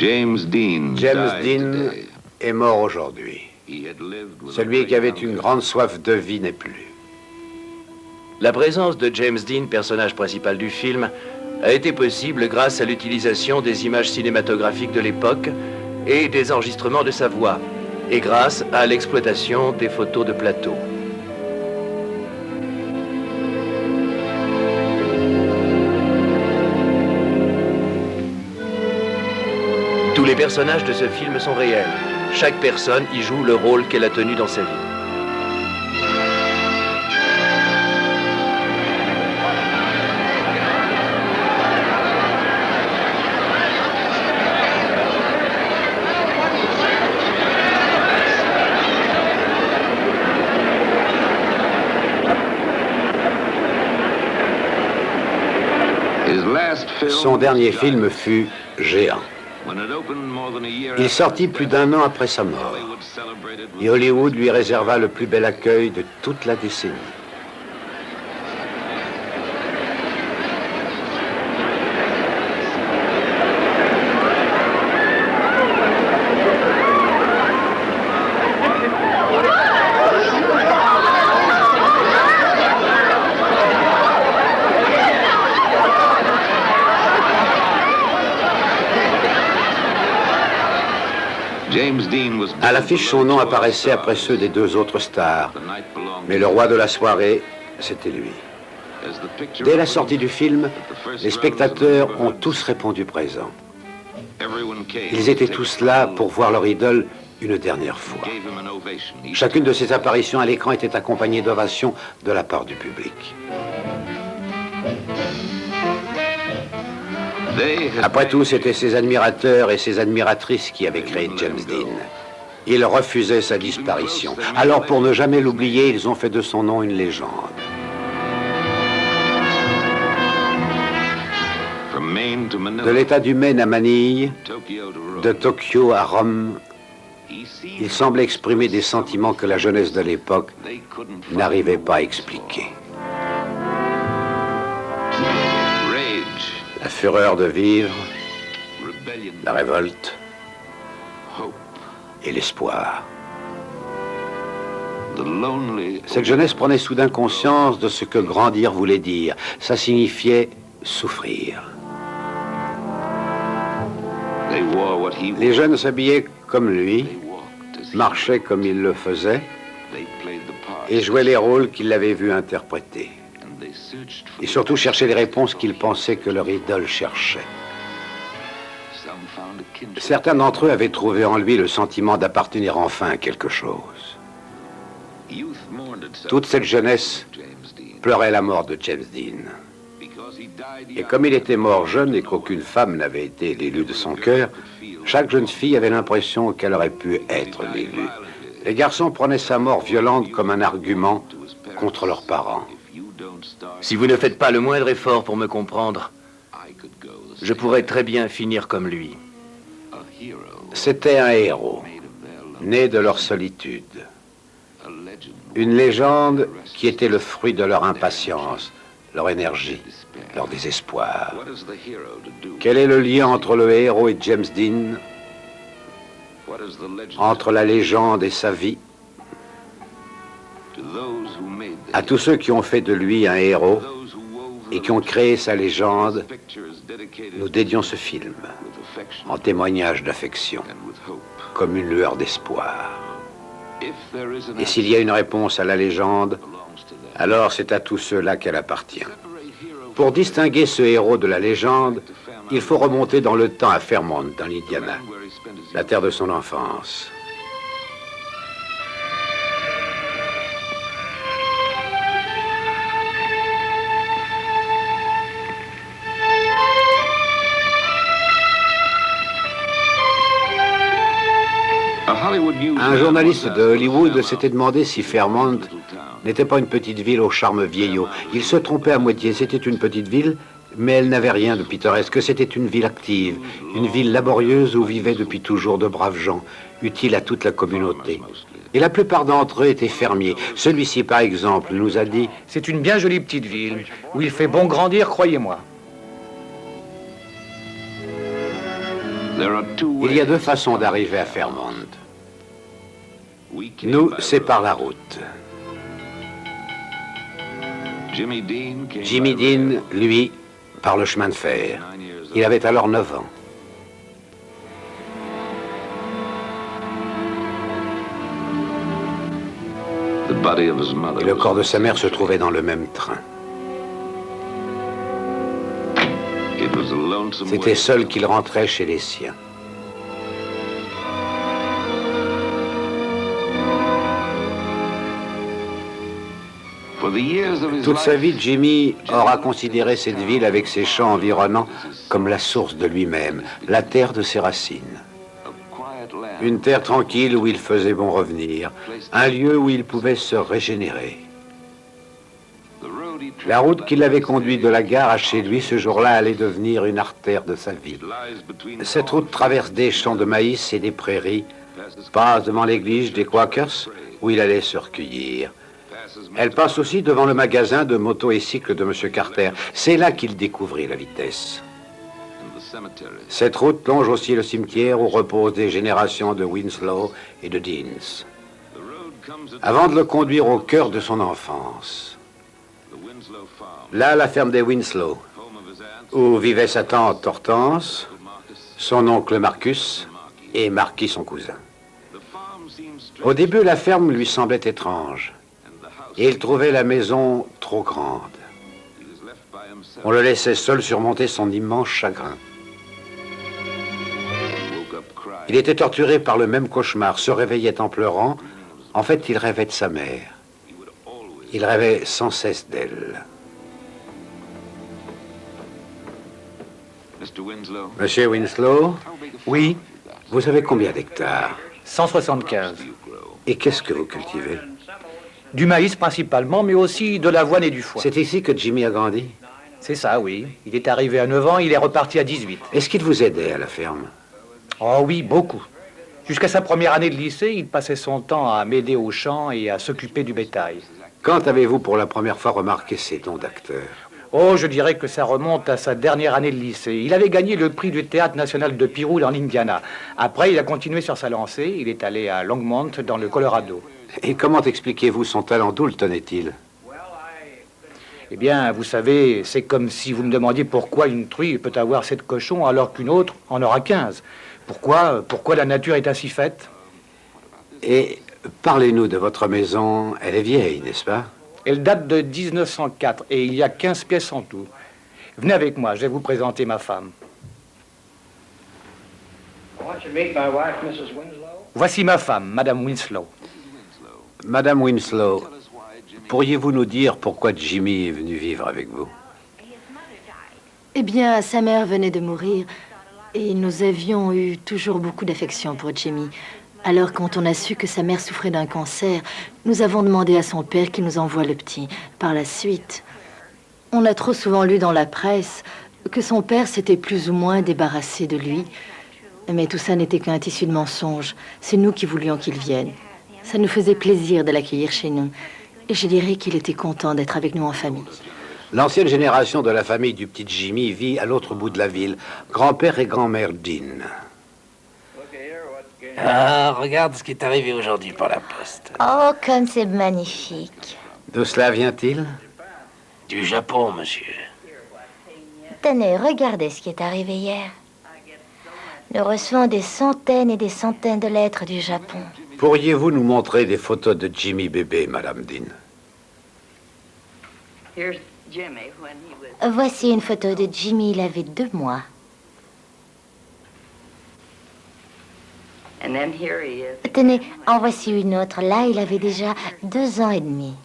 James Dean est mort aujourd'hui. Celui qui avait une grande soif de vie n'est plus. La présence de James Dean, personnage principal du film, a été possible grâce à l'utilisation des images cinématographiques de l'époque et des enregistrements de sa voix, et grâce à l'exploitation des photos de plateau. Tous les personnages de ce film sont réels. Chaque personne y joue le rôle qu'elle a tenu dans sa vie. Son dernier film fut Géant. Il sortit plus d'1 an après sa mort. Et Hollywood lui réserva le plus bel accueil de toute la décennie. À l'affiche, son nom apparaissait après ceux des 2 autres stars. Mais le roi de la soirée, c'était lui. Dès la sortie du film, les spectateurs ont tous répondu présent. Ils étaient tous là pour voir leur idole une dernière fois. Chacune de ses apparitions à l'écran était accompagnée d'ovations de la part du public. Après tout, c'étaient ses admirateurs et ses admiratrices qui avaient créé James Dean. Ils refusaient sa disparition. Alors, pour ne jamais l'oublier, ils ont fait de son nom une légende. De l'État du Maine à Manille, de Tokyo à Rome, il semble exprimer des sentiments que la jeunesse de l'époque n'arrivait pas à expliquer. La fureur de vivre, la révolte et l'espoir. Cette jeunesse prenait soudain conscience de ce que grandir voulait dire. Ça signifiait souffrir. Les jeunes s'habillaient comme lui, marchaient comme il le faisait et jouaient les rôles qu'il avait vu interpréter. Et surtout cherchaient les réponses qu'ils pensaient que leur idole cherchait. Certains d'entre eux avaient trouvé en lui le sentiment d'appartenir enfin à quelque chose. Toute cette jeunesse pleurait la mort de James Dean. Et comme il était mort jeune et qu'aucune femme n'avait été l'élu de son cœur, chaque jeune fille avait l'impression qu'elle aurait pu être l'élu. Les garçons prenaient sa mort violente comme un argument contre leurs parents. Si vous ne faites pas le moindre effort pour me comprendre, je pourrais très bien finir comme lui. C'était un héros, né de leur solitude. Une légende qui était le fruit de leur impatience, leur énergie, leur désespoir. Quel est le lien entre le héros et James Dean? Entre la légende et sa vie? À tous ceux qui ont fait de lui un héros et qui ont créé sa légende, nous dédions ce film en témoignage d'affection, comme une lueur d'espoir. Et s'il y a une réponse à la légende, alors c'est à tous ceux-là qu'elle appartient. Pour distinguer ce héros de la légende, il faut remonter dans le temps à Fairmont, dans l'Indiana, la terre de son enfance. Un journaliste de Hollywood s'était demandé si Fairmont n'était pas une petite ville au charme vieillot. Il se trompait à moitié. C'était une petite ville, mais elle n'avait rien de pittoresque. C'était une ville active, une ville laborieuse où vivaient depuis toujours de braves gens, utiles à toute la communauté. Et la plupart d'entre eux étaient fermiers. Celui-ci, par exemple, nous a dit « C'est une bien jolie petite ville, où il fait bon grandir, croyez-moi. » Il y a deux façons d'arriver à Fairmont. Nous, c'est par la route. Jimmy Dean, lui, par le chemin de fer. Il avait alors 9 ans. Et le corps de sa mère se trouvait dans le même train. C'était seul qu'il rentrait chez les siens. Toute sa vie, Jimmy aura considéré cette ville avec ses champs environnants comme la source de lui-même, la terre de ses racines. Une terre tranquille où il faisait bon revenir, un lieu où il pouvait se régénérer. La route qui l'avait conduit de la gare à chez lui ce jour-là allait devenir une artère de sa vie. Cette route traverse des champs de maïs et des prairies, passe devant l'église des Quakers où il allait se recueillir. Elle passe aussi devant le magasin de motos et cycles de M. Carter. C'est là qu'il découvrit la vitesse. Cette route longe aussi le cimetière où reposent des générations de Winslow et de Deans. Avant de le conduire au cœur de son enfance. Là, la ferme des Winslow, où vivait sa tante Hortense, son oncle Marcus et Marquis son cousin. Au début, la ferme lui semblait étrange. Et il trouvait la maison trop grande. On le laissait seul surmonter son immense chagrin. Il était torturé par le même cauchemar, se réveillait en pleurant. En fait, il rêvait de sa mère. Il rêvait sans cesse d'elle. Monsieur Winslow? Oui, Vous avez combien d'hectares? 175. Et qu'est-ce que vous cultivez? Du maïs principalement, mais aussi de l'avoine et du foin. C'est ici que Jimmy a grandi? C'est ça, oui. Il est arrivé à 9 ans, il est reparti à 18. Est-ce qu'il vous aidait à la ferme? Oh oui, beaucoup. Jusqu'à sa première année de lycée, il passait son temps à m'aider aux champs et à s'occuper du bétail. Quand avez-vous pour la première fois remarqué ses dons d'acteur? Oh, je dirais que ça remonte à sa dernière année de lycée. Il avait gagné le prix du Théâtre national de Pyrrhus en Indiana. Après, il a continué sur sa lancée. Il est allé à Longmont, dans le Colorado. Et comment expliquez-vous son talent? D'où le tenait-il? Eh bien, vous savez, c'est comme si vous me demandiez pourquoi une truie peut avoir 7 cochons alors qu'une autre en aura 15. Pourquoi la nature est ainsi faite? Et parlez-nous de votre maison. Elle est vieille, n'est-ce pas? Elle date de 1904 et il y a 15 pièces en tout. Venez avec moi, je vais vous présenter ma femme. Voici ma femme, Madame Winslow. Madame Winslow, pourriez-vous nous dire pourquoi Jimmy est venu vivre avec vous? Eh bien, sa mère venait de mourir et nous avions eu toujours beaucoup d'affection pour Jimmy. Alors, quand on a su que sa mère souffrait d'un cancer, nous avons demandé à son père qu'il nous envoie le petit. Par la suite, on a trop souvent lu dans la presse que son père s'était plus ou moins débarrassé de lui. Mais tout ça n'était qu'un tissu de mensonges. C'est nous qui voulions qu'il vienne. Ça nous faisait plaisir de l'accueillir chez nous. Et je dirais qu'il était content d'être avec nous en famille. L'ancienne génération de la famille du petit Jimmy vit à l'autre bout de la ville. Grand-père et grand-mère Dean. Ah, regarde ce qui est arrivé aujourd'hui par la poste. Oh, comme c'est magnifique. D'où cela vient-il? Du Japon, monsieur. Tenez, regardez ce qui est arrivé hier. Nous recevons des centaines et des centaines de lettres du Japon. Pourriez-vous nous montrer des photos de Jimmy bébé, Madame Dean? Voici une photo de Jimmy, il avait 2 mois. Tenez, en voici une autre. Là, il avait déjà 2 ans et demi.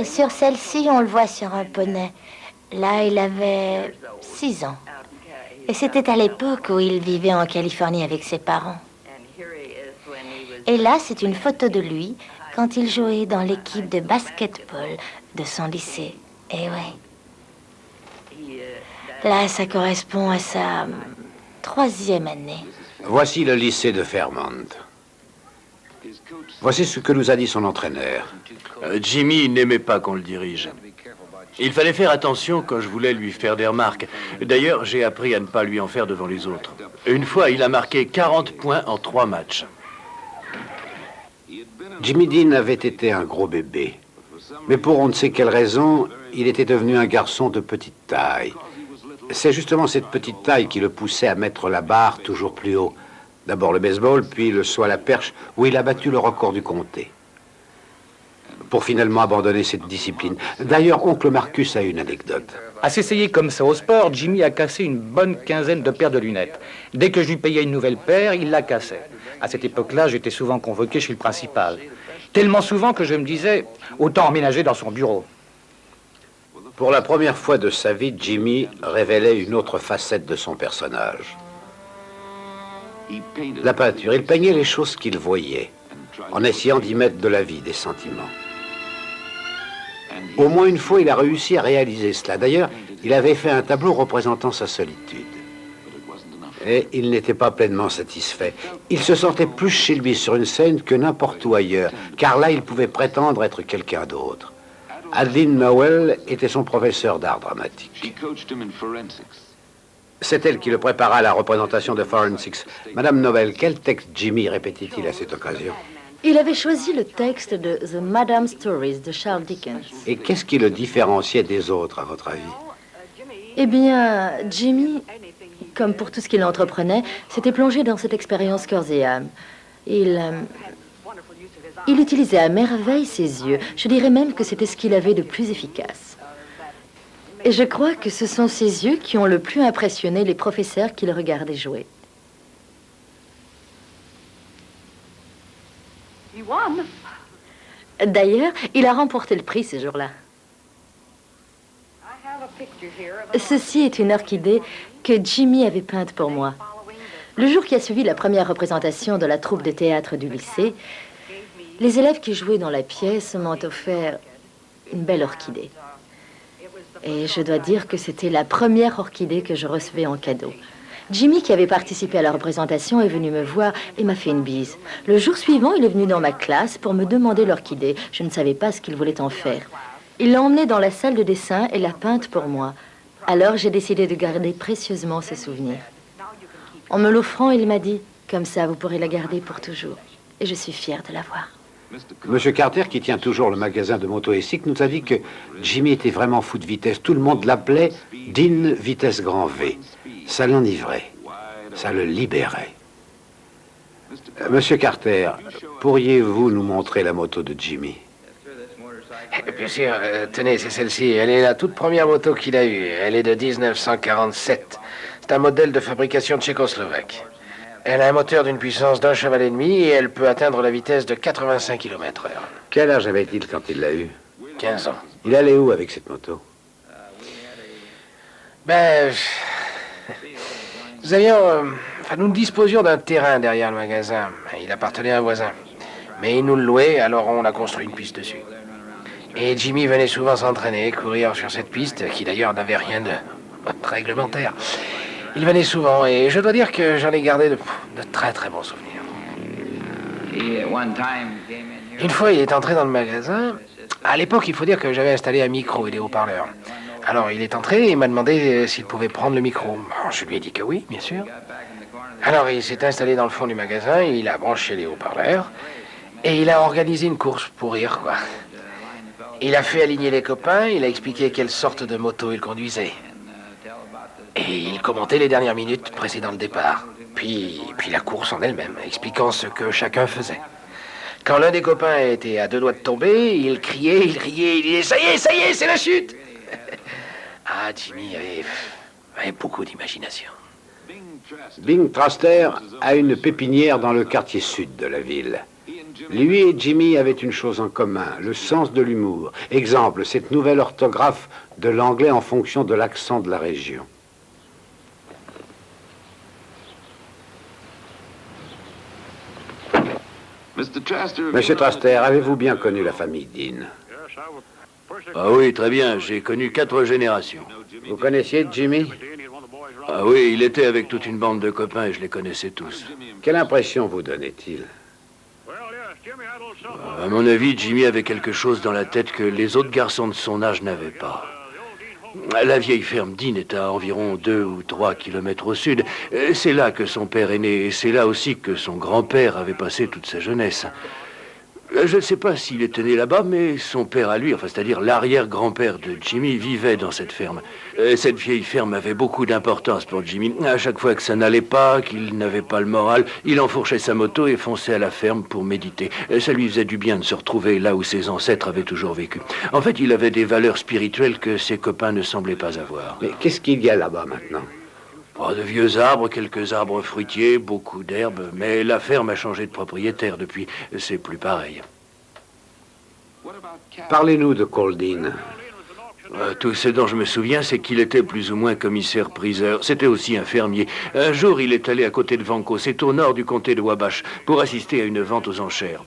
Sur celle-ci, on le voit sur un poney. Là, il avait 6 ans. Et c'était à l'époque où il vivait en Californie avec ses parents. Et là, c'est une photo de lui quand il jouait dans l'équipe de basketball de son lycée. Et ouais. Là, ça correspond à sa 3e année. Voici le lycée de Fairmont. Voici ce que nous a dit son entraîneur. Jimmy n'aimait pas qu'on le dirige. Il fallait faire attention quand je voulais lui faire des remarques. D'ailleurs, j'ai appris à ne pas lui en faire devant les autres. Une fois, il a marqué 40 points en 3 matchs. Jimmy Dean avait été un gros bébé. Mais pour on ne sait quelle raison, il était devenu un garçon de petite taille. C'est justement cette petite taille qui le poussait à mettre la barre toujours plus haut. D'abord le baseball, puis le saut à la perche, où il a battu le record du comté. Pour finalement abandonner cette discipline. D'ailleurs, oncle Marcus a une anecdote. À s'essayer comme ça au sport, Jimmy a cassé une bonne quinzaine de paires de lunettes. Dès que je lui payais une nouvelle paire, il la cassait. À cette époque-là, j'étais souvent convoqué chez le principal. Tellement souvent que je me disais, autant emménager dans son bureau. Pour la première fois de sa vie, Jimmy révélait une autre facette de son personnage. La peinture, il peignait les choses qu'il voyait, en essayant d'y mettre de la vie, des sentiments. Au moins une fois, il a réussi à réaliser cela. D'ailleurs, il avait fait un tableau représentant sa solitude. Et il n'était pas pleinement satisfait. Il se sentait plus chez lui sur une scène que n'importe où ailleurs, car là, il pouvait prétendre être quelqu'un d'autre. Adeline Nowell était son professeur d'art dramatique. C'est elle qui le prépara à la représentation de Forensics. Madame Nowell, quel texte Jimmy répétait-il à cette occasion? Il avait choisi le texte de The Madame Stories de Charles Dickens. Et qu'est-ce qui le différenciait des autres, à votre avis? Eh bien, Jimmy, comme pour tout ce qu'il entreprenait, s'était plongé dans cette expérience corps et âme. Il utilisait à merveille ses yeux. Je dirais même que c'était ce qu'il avait de plus efficace. Et je crois que ce sont ses yeux qui ont le plus impressionné les professeurs qui le regardaient jouer. D'ailleurs, il a remporté le prix ce jour-là. Ceci est une orchidée que Jimmy avait peinte pour moi. Le jour qui a suivi la première représentation de la troupe de théâtre du lycée, les élèves qui jouaient dans la pièce m'ont offert une belle orchidée. Et je dois dire que c'était la première orchidée que je recevais en cadeau. Jimmy, qui avait participé à la représentation, est venu me voir et m'a fait une bise. Le jour suivant, il est venu dans ma classe pour me demander l'orchidée. Je ne savais pas ce qu'il voulait en faire. Il l'a emmenée dans la salle de dessin et l'a peinte pour moi. Alors, j'ai décidé de garder précieusement ce souvenir. En me l'offrant, il m'a dit, comme ça, vous pourrez la garder pour toujours. Et je suis fière de l'avoir. Monsieur Carter, qui tient toujours le magasin de moto et cycle, nous a dit que Jimmy était vraiment fou de vitesse. Tout le monde l'appelait Dean Vitesse Grand V. Ça l'enivrait, ça le libérait. Monsieur Carter, pourriez-vous nous montrer la moto de Jimmy? Bien sûr, tenez, c'est celle-ci. Elle est la toute première moto qu'il a eue. Elle est de 1947. C'est un modèle de fabrication tchécoslovaque. Elle a un moteur d'une puissance d'1,5 cheval et elle peut atteindre la vitesse de 85 km/h. Quel âge avait-il quand il l'a eue? 15 ans. Il allait où avec cette moto? Nous disposions d'un terrain derrière le magasin. Il appartenait à un voisin. Mais il nous le louait, alors on a construit une piste dessus. Et Jimmy venait souvent s'entraîner, courir sur cette piste, qui d'ailleurs n'avait rien de réglementaire. Il venait souvent, et je dois dire que j'en ai gardé de très très bons souvenirs. Une fois, il est entré dans le magasin. À l'époque, il faut dire que j'avais installé un micro et des haut-parleurs. Alors, il est entré et m'a demandé s'il pouvait prendre le micro. Alors, je lui ai dit que oui, bien sûr. Alors, il s'est installé dans le fond du magasin, il a branché les haut-parleurs, et il a organisé une course pour rire, quoi. Il a fait aligner les copains, il a expliqué quelle sorte de moto il conduisait. Et il commentait les dernières minutes précédant le départ. Puis la course en elle-même, expliquant ce que chacun faisait. Quand l'un des copains était à 2 doigts de tomber, il criait, il riait, il disait « Ça y est, c'est la chute !» Ah, Jimmy avait beaucoup d'imagination. Bing Traster a une pépinière dans le quartier sud de la ville. Lui et Jimmy avaient une chose en commun, le sens de l'humour. Exemple, cette nouvelle orthographe de l'anglais en fonction de l'accent de la région. Monsieur Traster, avez-vous bien connu la famille Dean? Ah oui, très bien. J'ai connu 4 générations. Vous connaissiez Jimmy? Ah oui, il était avec toute une bande de copains et je les connaissais tous. Quelle impression vous donnait-il? À mon avis, Jimmy avait quelque chose dans la tête que les autres garçons de son âge n'avaient pas. La vieille ferme Dean est à environ 2 ou 3 kilomètres au sud. C'est là que son père est né et c'est là aussi que son grand-père avait passé toute sa jeunesse. Je ne sais pas s'il était né là-bas, mais son père à lui, enfin c'est-à-dire l'arrière-grand-père de Jimmy, vivait dans cette ferme. Cette vieille ferme avait beaucoup d'importance pour Jimmy. À chaque fois que ça n'allait pas, qu'il n'avait pas le moral, il enfourchait sa moto et fonçait à la ferme pour méditer. Ça lui faisait du bien de se retrouver là où ses ancêtres avaient toujours vécu. En fait, il avait des valeurs spirituelles que ses copains ne semblaient pas avoir. Mais qu'est-ce qu'il y a là-bas maintenant? Oh, de vieux arbres, quelques arbres fruitiers, beaucoup d'herbes, mais la ferme a changé de propriétaire depuis. C'est plus pareil. Parlez-nous de Cole Dean. Tout ce dont je me souviens, c'est qu'il était plus ou moins commissaire-priseur. C'était aussi un fermier. Un jour, il est allé à côté de Vanco, c'est au nord du comté de Wabash, pour assister à une vente aux enchères.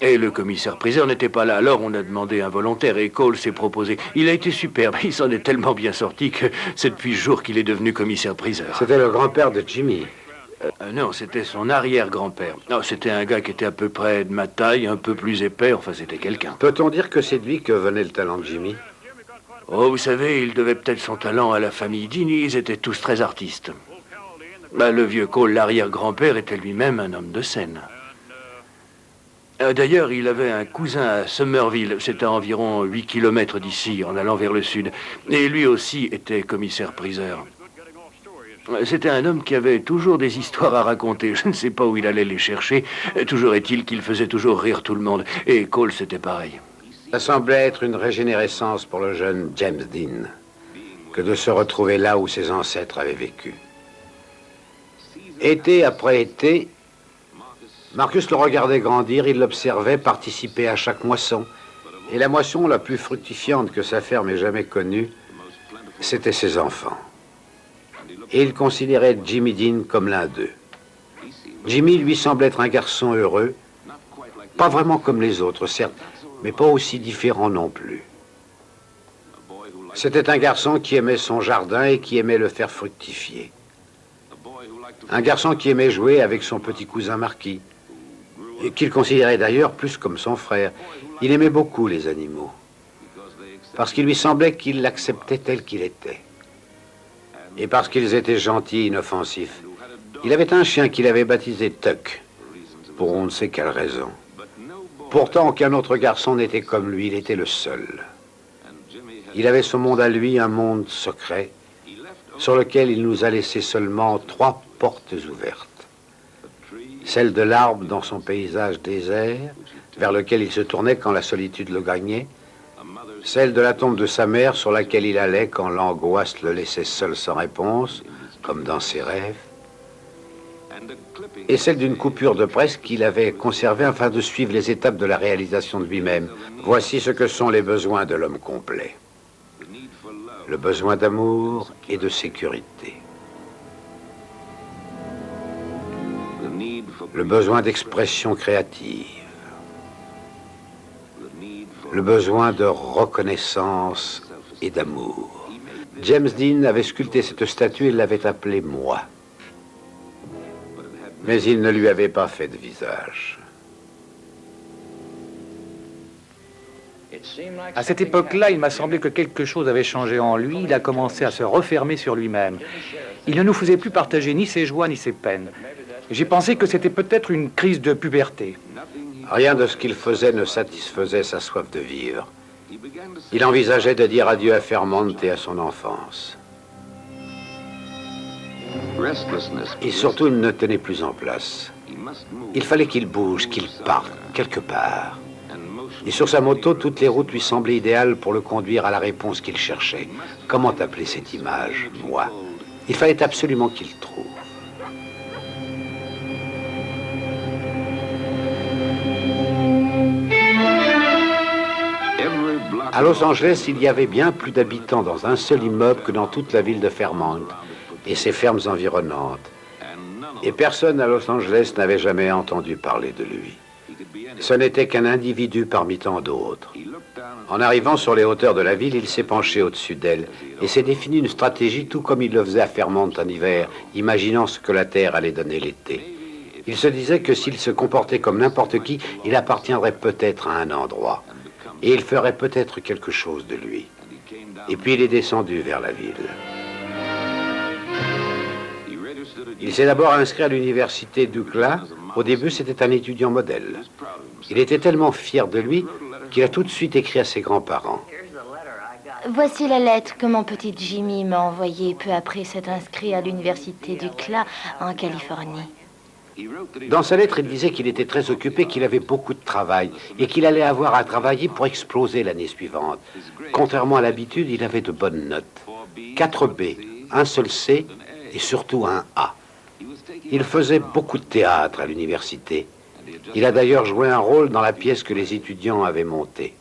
Et le commissaire-priseur n'était pas là, alors on a demandé un volontaire et Cole s'est proposé. Il a été superbe, il s'en est tellement bien sorti que c'est depuis ce jour qu'il est devenu commissaire-priseur. C'était le grand-père de Jimmy. Non, c'était son arrière-grand-père. Non, c'était un gars qui était à peu près de ma taille, un peu plus épais, enfin c'était quelqu'un. Peut-on dire que c'est de lui que venait le talent de Jimmy? Oh, vous savez, il devait peut-être son talent à la famille Dean, ils étaient tous très artistes. Le vieux Cole, l'arrière-grand-père, était lui-même un homme de scène. D'ailleurs, il avait un cousin à Somerville, c'était à environ 8 kilomètres d'ici, en allant vers le sud. Et lui aussi était commissaire-priseur. C'était un homme qui avait toujours des histoires à raconter. Je ne sais pas où il allait les chercher. Toujours est-il qu'il faisait toujours rire tout le monde. Et Cole, c'était pareil. Ça semblait être une régénérescence pour le jeune James Dean que de se retrouver là où ses ancêtres avaient vécu. Été après été, Marcus le regardait grandir, il l'observait participer à chaque moisson. Et la moisson la plus fructifiante que sa ferme ait jamais connue, c'était ses enfants. Et il considérait Jimmy Dean comme l'un d'eux. Jimmy lui semblait être un garçon heureux, pas vraiment comme les autres, certes, mais pas aussi différent non plus. C'était un garçon qui aimait son jardin et qui aimait le faire fructifier. Un garçon qui aimait jouer avec son petit cousin Marquis, et qu'il considérait d'ailleurs plus comme son frère. Il aimait beaucoup les animaux, parce qu'il lui semblait qu'il l'acceptait tel qu'il était. Et parce qu'ils étaient gentils et inoffensifs. Il avait un chien qu'il avait baptisé Tuck, pour on ne sait quelle raison. Pourtant, aucun autre garçon n'était comme lui, il était le seul. Il avait son monde à lui, un monde secret, sur lequel il nous a laissé seulement 3 portes ouvertes. Celle de l'arbre dans son paysage désert, vers lequel il se tournait quand la solitude le gagnait. Celle de la tombe de sa mère sur laquelle il allait quand l'angoisse le laissait seul sans réponse, comme dans ses rêves. Et celle d'une coupure de presse qu'il avait conservée afin de suivre les étapes de la réalisation de lui-même. Voici ce que sont les besoins de l'homme complet. Le besoin d'amour et de sécurité. Le besoin d'expression créative. Le besoin de reconnaissance et d'amour. James Dean avait sculpté cette statue et l'avait appelée moi. Mais il ne lui avait pas fait de visage. À cette époque-là, il m'a semblé que quelque chose avait changé en lui. Il a commencé à se refermer sur lui-même. Il ne nous faisait plus partager ni ses joies ni ses peines. J'ai pensé que c'était peut-être une crise de puberté. Rien de ce qu'il faisait ne satisfaisait sa soif de vivre. Il envisageait de dire adieu à Fairmont et à son enfance. Et surtout, il ne tenait plus en place. Il fallait qu'il bouge, qu'il parte, quelque part. Et sur sa moto, toutes les routes lui semblaient idéales pour le conduire à la réponse qu'il cherchait. Comment appeler cette image, moi? Il fallait absolument qu'il trouve. À Los Angeles, il y avait bien plus d'habitants dans un seul immeuble que dans toute la ville de Fairmont et ses fermes environnantes. Et personne à Los Angeles n'avait jamais entendu parler de lui. Ce n'était qu'un individu parmi tant d'autres. En arrivant sur les hauteurs de la ville, il s'est penché au-dessus d'elle et s'est défini une stratégie tout comme il le faisait à Fairmont en hiver, imaginant ce que la terre allait donner l'été. Il se disait que s'il se comportait comme n'importe qui, il appartiendrait peut-être à un endroit. Et il ferait peut-être quelque chose de lui. Et puis il est descendu vers la ville. Il s'est d'abord inscrit à l'université d'UCLA. Au début, c'était un étudiant modèle. Il était tellement fier de lui qu'il a tout de suite écrit à ses grands-parents. Voici la lettre que mon petit Jimmy m'a envoyée peu après s'être inscrit à l'université d'UCLA en Californie. Dans sa lettre, il disait qu'il était très occupé, qu'il avait beaucoup de travail et qu'il allait avoir à travailler pour exploser l'année suivante. Contrairement à l'habitude, il avait de bonnes notes. 4 B, un seul C et surtout un A. Il faisait beaucoup de théâtre à l'université. Il a d'ailleurs joué un rôle dans la pièce que les étudiants avaient montée.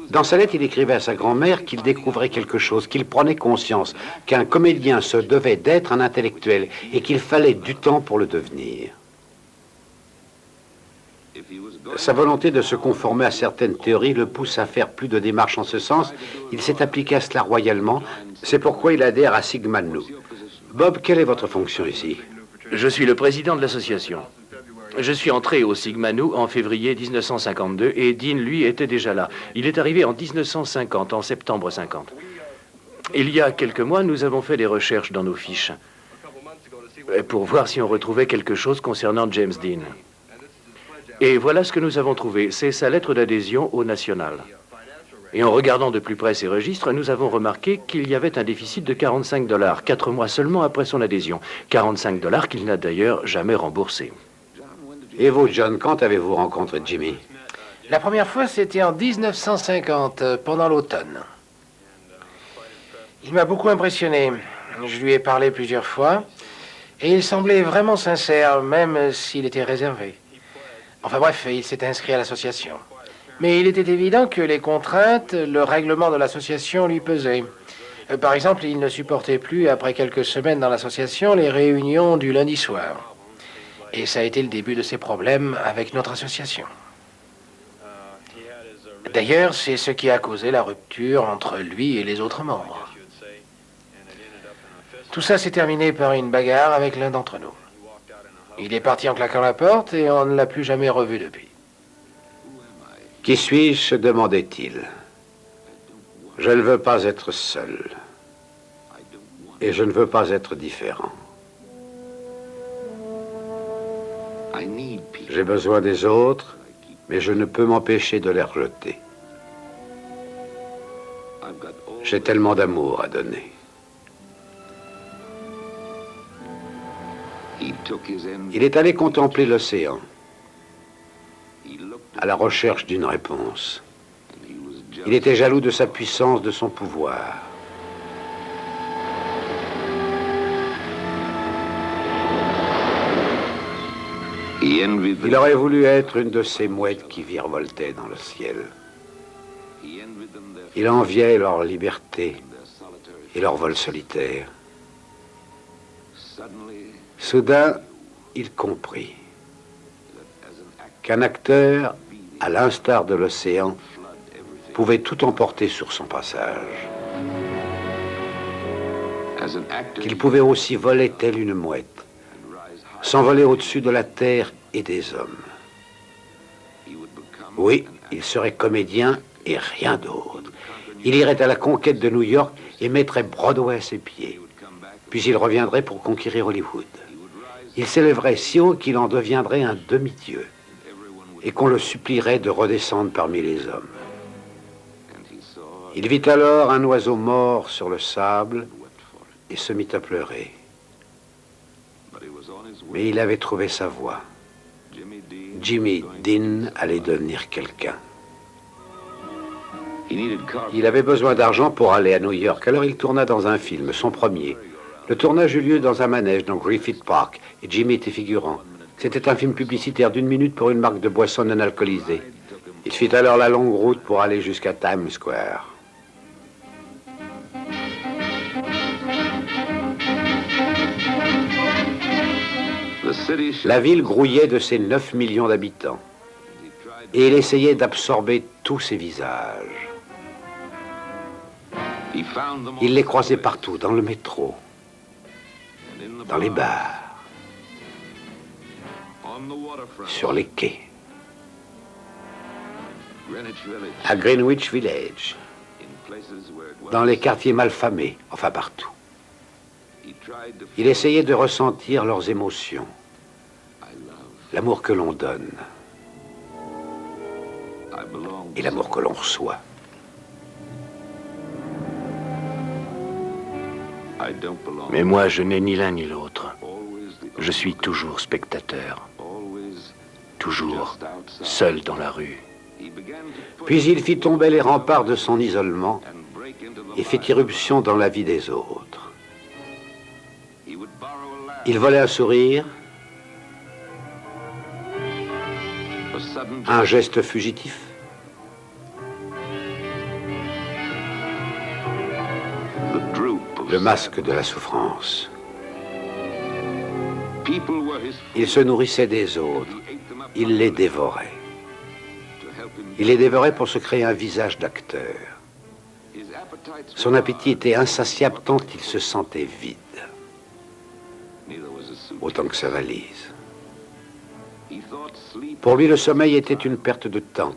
Dans sa lettre, il écrivait à sa grand-mère qu'il découvrait quelque chose, qu'il prenait conscience qu'un comédien se devait d'être un intellectuel et qu'il fallait du temps pour le devenir. Sa volonté de se conformer à certaines théories le pousse à faire plus de démarches en ce sens. Il s'est appliqué à cela royalement. C'est pourquoi il adhère à Sigma Nu. Bob, quelle est votre fonction ici? Je suis le président de l'association. Je suis entré au Sigma Nu en février 1952 et Dean, lui, était déjà là. Il est arrivé en 1950, en septembre 50. Il y a quelques mois, nous avons fait des recherches dans nos fiches pour voir si on retrouvait quelque chose concernant James Dean. Et voilà ce que nous avons trouvé. C'est sa lettre d'adhésion au National. Et en regardant de plus près ses registres, nous avons remarqué qu'il y avait un déficit de 45 $, 4 mois seulement après son adhésion. 45 $ qu'il n'a d'ailleurs jamais remboursé. Et vous, John, quand avez-vous rencontré Jimmy? La première fois, c'était en 1950, pendant l'automne. Il m'a beaucoup impressionné. Je lui ai parlé plusieurs fois, et il semblait vraiment sincère, même s'il était réservé. Enfin bref, il s'est inscrit à l'association. Mais il était évident que les contraintes, le règlement de l'association lui pesaient. Par exemple, il ne supportait plus, après quelques semaines dans l'association, les réunions du lundi soir. Et ça a été le début de ses problèmes avec notre association. D'ailleurs, c'est ce qui a causé la rupture entre lui et les autres membres. Tout ça s'est terminé par une bagarre avec l'un d'entre nous. Il est parti en claquant la porte et on ne l'a plus jamais revu depuis. Qui suis-je, se demandait-il. Je ne veux pas être seul. Et je ne veux pas être différent. J'ai besoin des autres, mais je ne peux m'empêcher de les rejeter. J'ai tellement d'amour à donner. Il est allé contempler l'océan, à la recherche d'une réponse. Il était jaloux de sa puissance, de son pouvoir. Il aurait voulu être une de ces mouettes qui virevoltaient dans le ciel. Il enviait leur liberté et leur vol solitaire. Soudain, il comprit qu'un acteur, à l'instar de l'océan, pouvait tout emporter sur son passage. Qu'il pouvait aussi voler telle une mouette, s'envoler au-dessus de la terre et des hommes. Oui, il serait comédien et rien d'autre. Il irait à la conquête de New York et mettrait Broadway à ses pieds. Puis il reviendrait pour conquérir Hollywood. Il s'élèverait si haut qu'il en deviendrait un demi-dieu et qu'on le supplierait de redescendre parmi les hommes. Il vit alors un oiseau mort sur le sable et se mit à pleurer. Mais il avait trouvé sa voie. Jimmy Dean allait devenir quelqu'un. Il avait besoin d'argent pour aller à New York, alors il tourna dans un film, son premier. Le tournage eut lieu dans un manège dans Griffith Park, et Jimmy était figurant. C'était un film publicitaire d'1 minute pour une marque de boissons non alcoolisées. Il fit alors la longue route pour aller jusqu'à Times Square. La ville grouillait de ses 9 millions d'habitants. Et il essayait d'absorber tous ces visages. Il les croisait partout, dans le métro, dans les bars, sur les quais, à Greenwich Village, dans les quartiers malfamés, enfin partout. Il essayait de ressentir leurs émotions, l'amour que l'on donne et l'amour que l'on reçoit. Mais moi, je n'ai ni l'un ni l'autre. Je suis toujours spectateur, toujours seul dans la rue. Puis il fit tomber les remparts de son isolement et fit irruption dans la vie des autres. Il volait un sourire, un geste fugitif, le masque de la souffrance. Il se nourrissait des autres, il les dévorait. Il les dévorait pour se créer un visage d'acteur. Son appétit était insatiable tant qu'il se sentait vide, autant que sa valise. Pour lui, le sommeil était une perte de temps.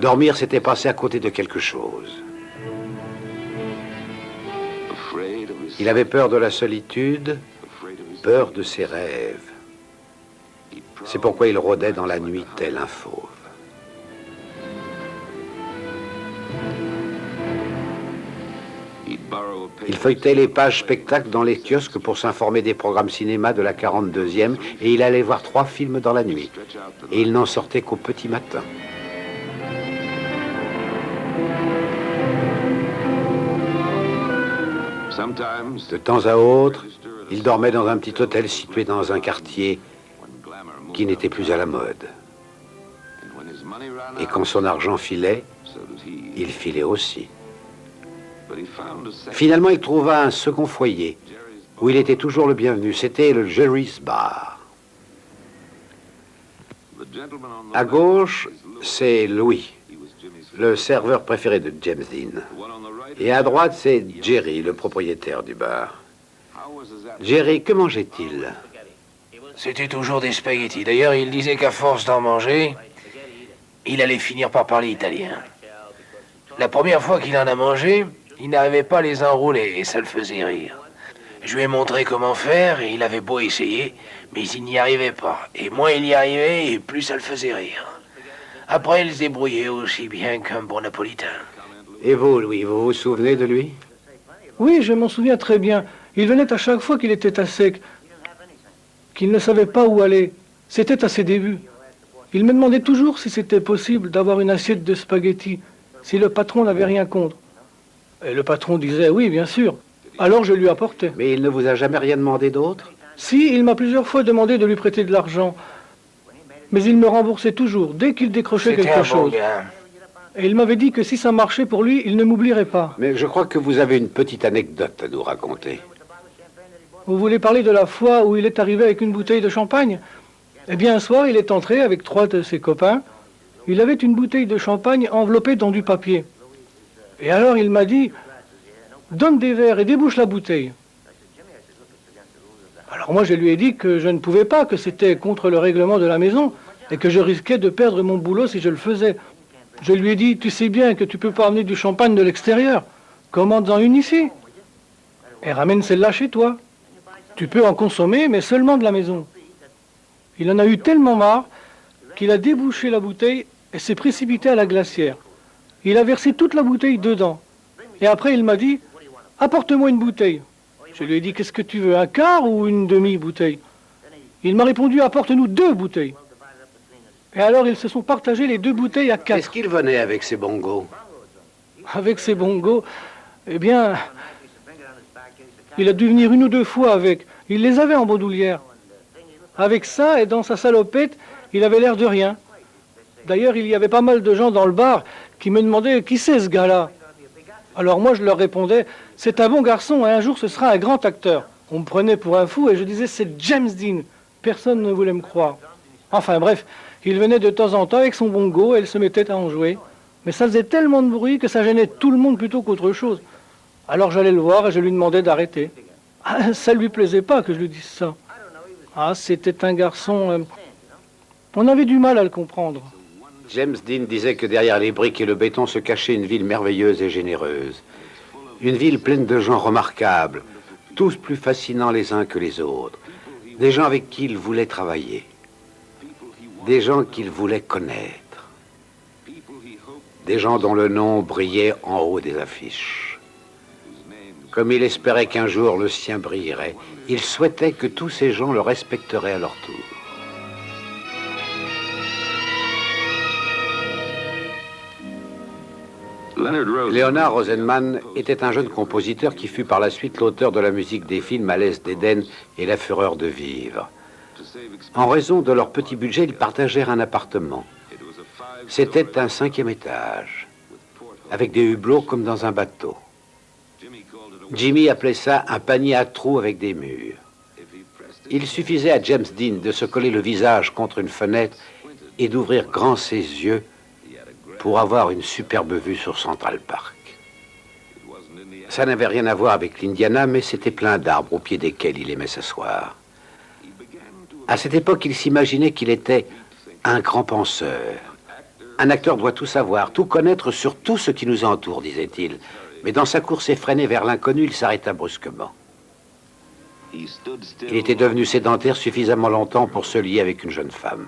Dormir, c'était passer à côté de quelque chose. Il avait peur de la solitude, peur de ses rêves. C'est pourquoi il rôdait dans la nuit tel un fauve. Il feuilletait les pages spectacles dans les kiosques pour s'informer des programmes cinéma de la 42e et il allait voir 3 films dans la nuit. Et il n'en sortait qu'au petit matin. De temps à autre, il dormait dans un petit hôtel situé dans un quartier qui n'était plus à la mode. Et quand son argent filait, il filait aussi. Finalement, il trouva un second foyer où il était toujours le bienvenu. C'était le Jerry's Bar. À gauche, c'est Louis, le serveur préféré de James Dean. Et à droite, c'est Jerry, le propriétaire du bar. Jerry, que mangeait-il? C'était toujours des spaghettis. D'ailleurs, il disait qu'à force d'en manger, il allait finir par parler italien. La première fois qu'il en a mangé, il n'arrivait pas à les enrouler et ça le faisait rire. Je lui ai montré comment faire et il avait beau essayer, mais il n'y arrivait pas. Et moins il y arrivait, et plus ça le faisait rire. Après, il se débrouillait aussi bien qu'un bon napolitain. Et vous, Louis, vous vous souvenez de lui? Oui, je m'en souviens très bien. Il venait à chaque fois qu'il était à sec, qu'il ne savait pas où aller. C'était à ses débuts. Il me demandait toujours si c'était possible d'avoir une assiette de spaghettis, si le patron n'avait rien contre. Et le patron disait oui, bien sûr. Alors je lui apportais. Mais il ne vous a jamais rien demandé d'autre? Si, il m'a plusieurs fois demandé de lui prêter de l'argent. Mais il me remboursait toujours, dès qu'il décrochait quelque chose. Bon gars. Et il m'avait dit que si ça marchait pour lui, il ne m'oublierait pas. Mais je crois que vous avez une petite anecdote à nous raconter. Vous voulez parler de la fois où il est arrivé avec une bouteille de champagne? Eh bien, un soir, il est entré avec 3 de ses copains. Il avait une bouteille de champagne enveloppée dans du papier. Et alors, il m'a dit, donne des verres et débouche la bouteille. Alors moi, je lui ai dit que je ne pouvais pas, que c'était contre le règlement de la maison et que je risquais de perdre mon boulot si je le faisais. Je lui ai dit, tu sais bien que tu peux pas amener du champagne de l'extérieur. Commande-en une ici. Et ramène celle-là chez toi. Tu peux en consommer, mais seulement de la maison. Il en a eu tellement marre qu'il a débouché la bouteille et s'est précipité à la glacière. Il a versé toute la bouteille dedans. Et après, il m'a dit, apporte-moi une bouteille. Je lui ai dit, qu'est-ce que tu veux, un quart ou une demi-bouteille? Il m'a répondu, apporte-nous 2 bouteilles. Et alors, ils se sont partagés les 2 bouteilles à 4. Est-ce qu'il venait avec ses bongos? Avec ses bongos, eh bien, il a dû venir 1 ou 2 fois avec. Il les avait en bandoulière. Avec ça, et dans sa salopette, il avait l'air de rien. D'ailleurs, il y avait pas mal de gens dans le bar qui me demandaient, qui c'est ce gars-là? Alors moi, je leur répondais, c'est un bon garçon et un jour, ce sera un grand acteur. On me prenait pour un fou et je disais, c'est James Dean. Personne ne voulait me croire. Enfin bref, il venait de temps en temps avec son bongo et il se mettait à en jouer. Mais ça faisait tellement de bruit que ça gênait tout le monde plutôt qu'autre chose. Alors j'allais le voir et je lui demandais d'arrêter. Ah, ça lui plaisait pas que je lui dise ça. Ah, c'était un garçon... on avait du mal à le comprendre. James Dean disait que derrière les briques et le béton se cachait une ville merveilleuse et généreuse. Une ville pleine de gens remarquables, tous plus fascinants les uns que les autres. Des gens avec qui il voulait travailler. Des gens qu'il voulait connaître. Des gens dont le nom brillait en haut des affiches. Comme il espérait qu'un jour le sien brillerait, il souhaitait que tous ces gens le respecteraient à leur tour. Leonard Rosenman était un jeune compositeur qui fut par la suite l'auteur de la musique des films À l'Est d'Éden et La Fureur de vivre. En raison de leur petit budget, ils partagèrent un appartement. C'était un 5e étage, avec des hublots comme dans un bateau. Jimmy appelait ça un panier à trous avec des murs. Il suffisait à James Dean de se coller le visage contre une fenêtre et d'ouvrir grand ses yeux pour avoir une superbe vue sur Central Park. Ça n'avait rien à voir avec l'Indiana, mais c'était plein d'arbres au pied desquels il aimait s'asseoir. À cette époque, il s'imaginait qu'il était un grand penseur. Un acteur doit tout savoir, tout connaître sur tout ce qui nous entoure, disait-il. Mais dans sa course effrénée vers l'inconnu, il s'arrêta brusquement. Il était devenu sédentaire suffisamment longtemps pour se lier avec une jeune femme.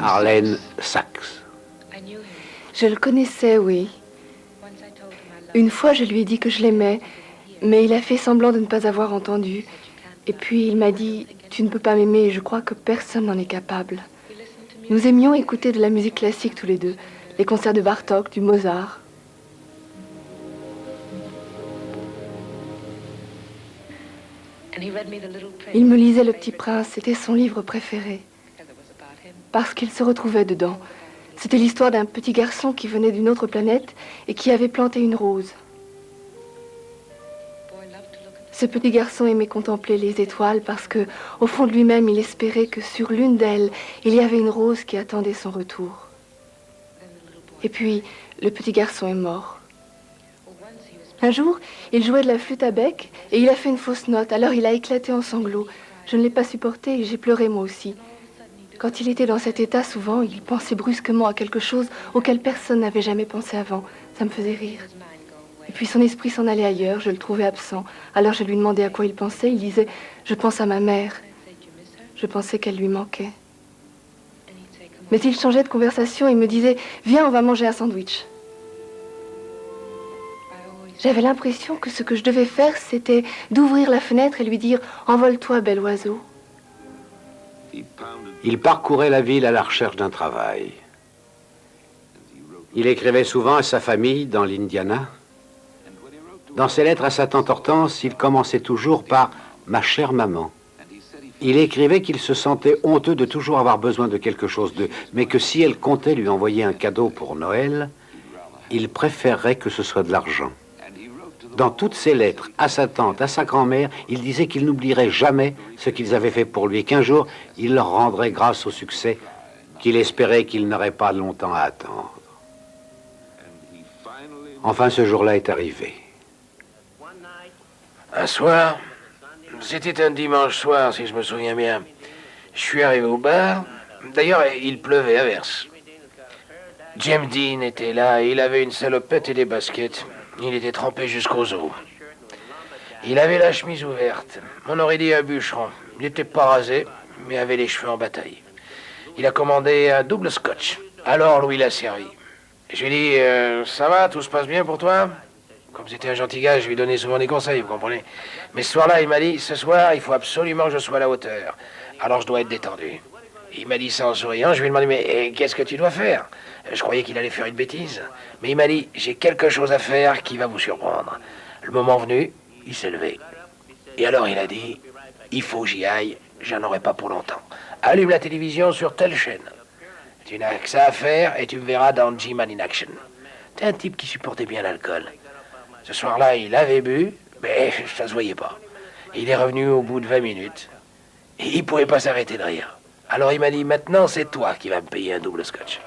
Arlene Sachs. Je le connaissais, oui. Une fois, je lui ai dit que je l'aimais, mais il a fait semblant de ne pas avoir entendu. Et puis, il m'a dit, tu ne peux pas m'aimer, et je crois que personne n'en est capable. Nous aimions écouter de la musique classique tous les deux, les concerts de Bartók, du Mozart. Il me lisait Le Petit Prince, c'était son livre préféré. Parce qu'il se retrouvait dedans. C'était l'histoire d'un petit garçon qui venait d'une autre planète et qui avait planté une rose. Ce petit garçon aimait contempler les étoiles parce que, au fond de lui-même, il espérait que sur l'une d'elles, il y avait une rose qui attendait son retour. Et puis, le petit garçon est mort. Un jour, il jouait de la flûte à bec et il a fait une fausse note. Alors il a éclaté en sanglots. Je ne l'ai pas supporté et j'ai pleuré moi aussi. Quand il était dans cet état, souvent, il pensait brusquement à quelque chose auquel personne n'avait jamais pensé avant. Ça me faisait rire. Et puis son esprit s'en allait ailleurs, je le trouvais absent. Alors je lui demandais à quoi il pensait. Il disait « Je pense à ma mère ». Je pensais qu'elle lui manquait. Mais il changeait de conversation et me disait « Viens, on va manger un sandwich ». J'avais l'impression que ce que je devais faire, c'était d'ouvrir la fenêtre et lui dire « Envole-toi, bel oiseau ». Il parcourait la ville à la recherche d'un travail. Il écrivait souvent à sa famille dans l'Indiana. Dans ses lettres à sa tante Hortense, il commençait toujours par « Ma chère maman ». Il écrivait qu'il se sentait honteux de toujours avoir besoin de quelque chose d'eux, mais que si elle comptait lui envoyer un cadeau pour Noël, il préférerait que ce soit de l'argent. Dans toutes ses lettres, à sa tante, à sa grand-mère, il disait qu'il n'oublierait jamais ce qu'ils avaient fait pour lui, et qu'un jour, il leur rendrait grâce au succès qu'il espérait qu'il n'aurait pas longtemps à attendre. Enfin, ce jour-là est arrivé. Un soir, c'était un dimanche soir, si je me souviens bien. Je suis arrivé au bar. D'ailleurs, il pleuvait à verse. James Dean était là, et il avait une salopette et des baskets. Il était trempé jusqu'aux os. Il avait la chemise ouverte. On aurait dit un bûcheron. Il n'était pas rasé, mais avait les cheveux en bataille. Il a commandé un double scotch. Alors Louis l'a servi. Je lui ai dit, ça va, tout se passe bien pour toi? Comme c'était un gentil gars, je lui donnais souvent des conseils, vous comprenez. Mais ce soir-là, il m'a dit, ce soir, il faut absolument que je sois à la hauteur. Alors je dois être détendu. Il m'a dit ça en souriant. Je lui ai demandé, mais qu'est-ce que tu dois faire? Je croyais qu'il allait faire une bêtise. Mais il m'a dit, j'ai quelque chose à faire qui va vous surprendre. Le moment venu, il s'est levé. Et alors il a dit, il faut que j'y aille, j'en aurai pas pour longtemps. Allume la télévision sur telle chaîne. Tu n'as que ça à faire et tu me verras dans G-Man in Action. T'es un type qui supportait bien l'alcool. Ce soir-là, il avait bu, mais ça se voyait pas. Il est revenu au bout de 20 minutes. Et il pouvait pas s'arrêter de rire. Alors il m'a dit, maintenant c'est toi qui vas me payer un double scotch.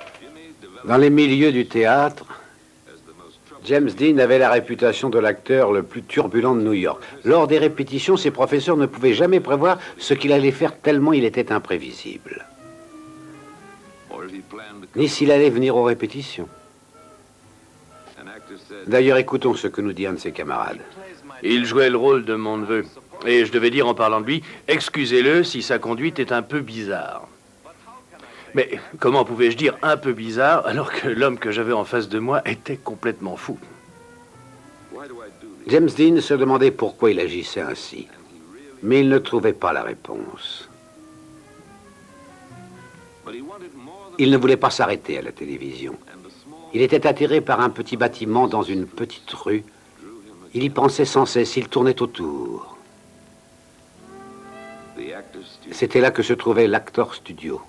Dans les milieux du théâtre, James Dean avait la réputation de l'acteur le plus turbulent de New York. Lors des répétitions, ses professeurs ne pouvaient jamais prévoir ce qu'il allait faire tellement il était imprévisible. Ni s'il allait venir aux répétitions. D'ailleurs, écoutons ce que nous dit un de ses camarades. Il jouait le rôle de mon neveu. Et je devais dire en parlant de lui, excusez-le si sa conduite est un peu bizarre. Mais comment pouvais-je dire un peu bizarre alors que l'homme que j'avais en face de moi était complètement fou? James Dean se demandait pourquoi il agissait ainsi, mais il ne trouvait pas la réponse. Il ne voulait pas s'arrêter à la télévision. Il était attiré par un petit bâtiment dans une petite rue. Il y pensait sans cesse, il tournait autour. C'était là que se trouvait l'Actor Studio.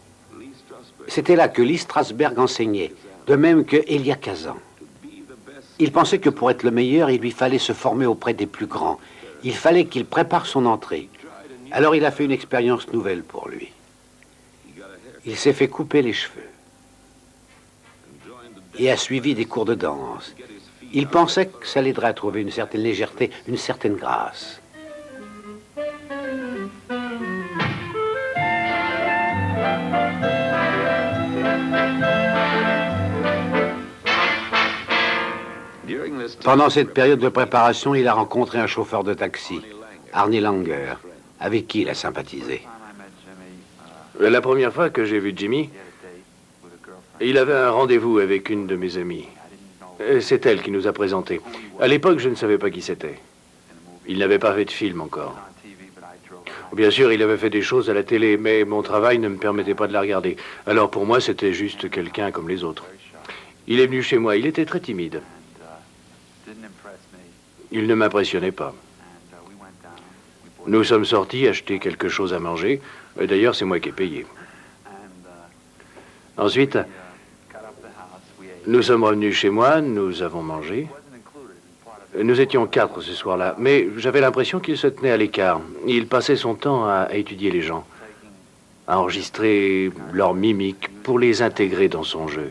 C'était là que Lee Strasberg enseignait, de même que Elia Kazan. Il pensait que pour être le meilleur, il lui fallait se former auprès des plus grands. Il fallait qu'il prépare son entrée. Alors il a fait une expérience nouvelle pour lui. Il s'est fait couper les cheveux et a suivi des cours de danse. Il pensait que ça l'aiderait à trouver une certaine légèreté, une certaine grâce. Pendant cette période de préparation, il a rencontré un chauffeur de taxi, Arnie Langer, avec qui il a sympathisé. La première fois que j'ai vu Jimmy, il avait un rendez-vous avec une de mes amies. C'est elle qui nous a présentés. À l'époque, je ne savais pas qui c'était. Il n'avait pas fait de film encore. Bien sûr, il avait fait des choses à la télé, mais mon travail ne me permettait pas de la regarder. Alors pour moi, c'était juste quelqu'un comme les autres. Il est venu chez moi, il était très timide. Il ne m'impressionnait pas. Nous sommes sortis acheter quelque chose à manger. D'ailleurs, c'est moi qui ai payé. Ensuite, nous sommes revenus chez moi, nous avons mangé. Nous étions 4 ce soir-là, mais j'avais l'impression qu'il se tenait à l'écart. Il passait son temps à étudier les gens, à enregistrer leurs mimiques pour les intégrer dans son jeu.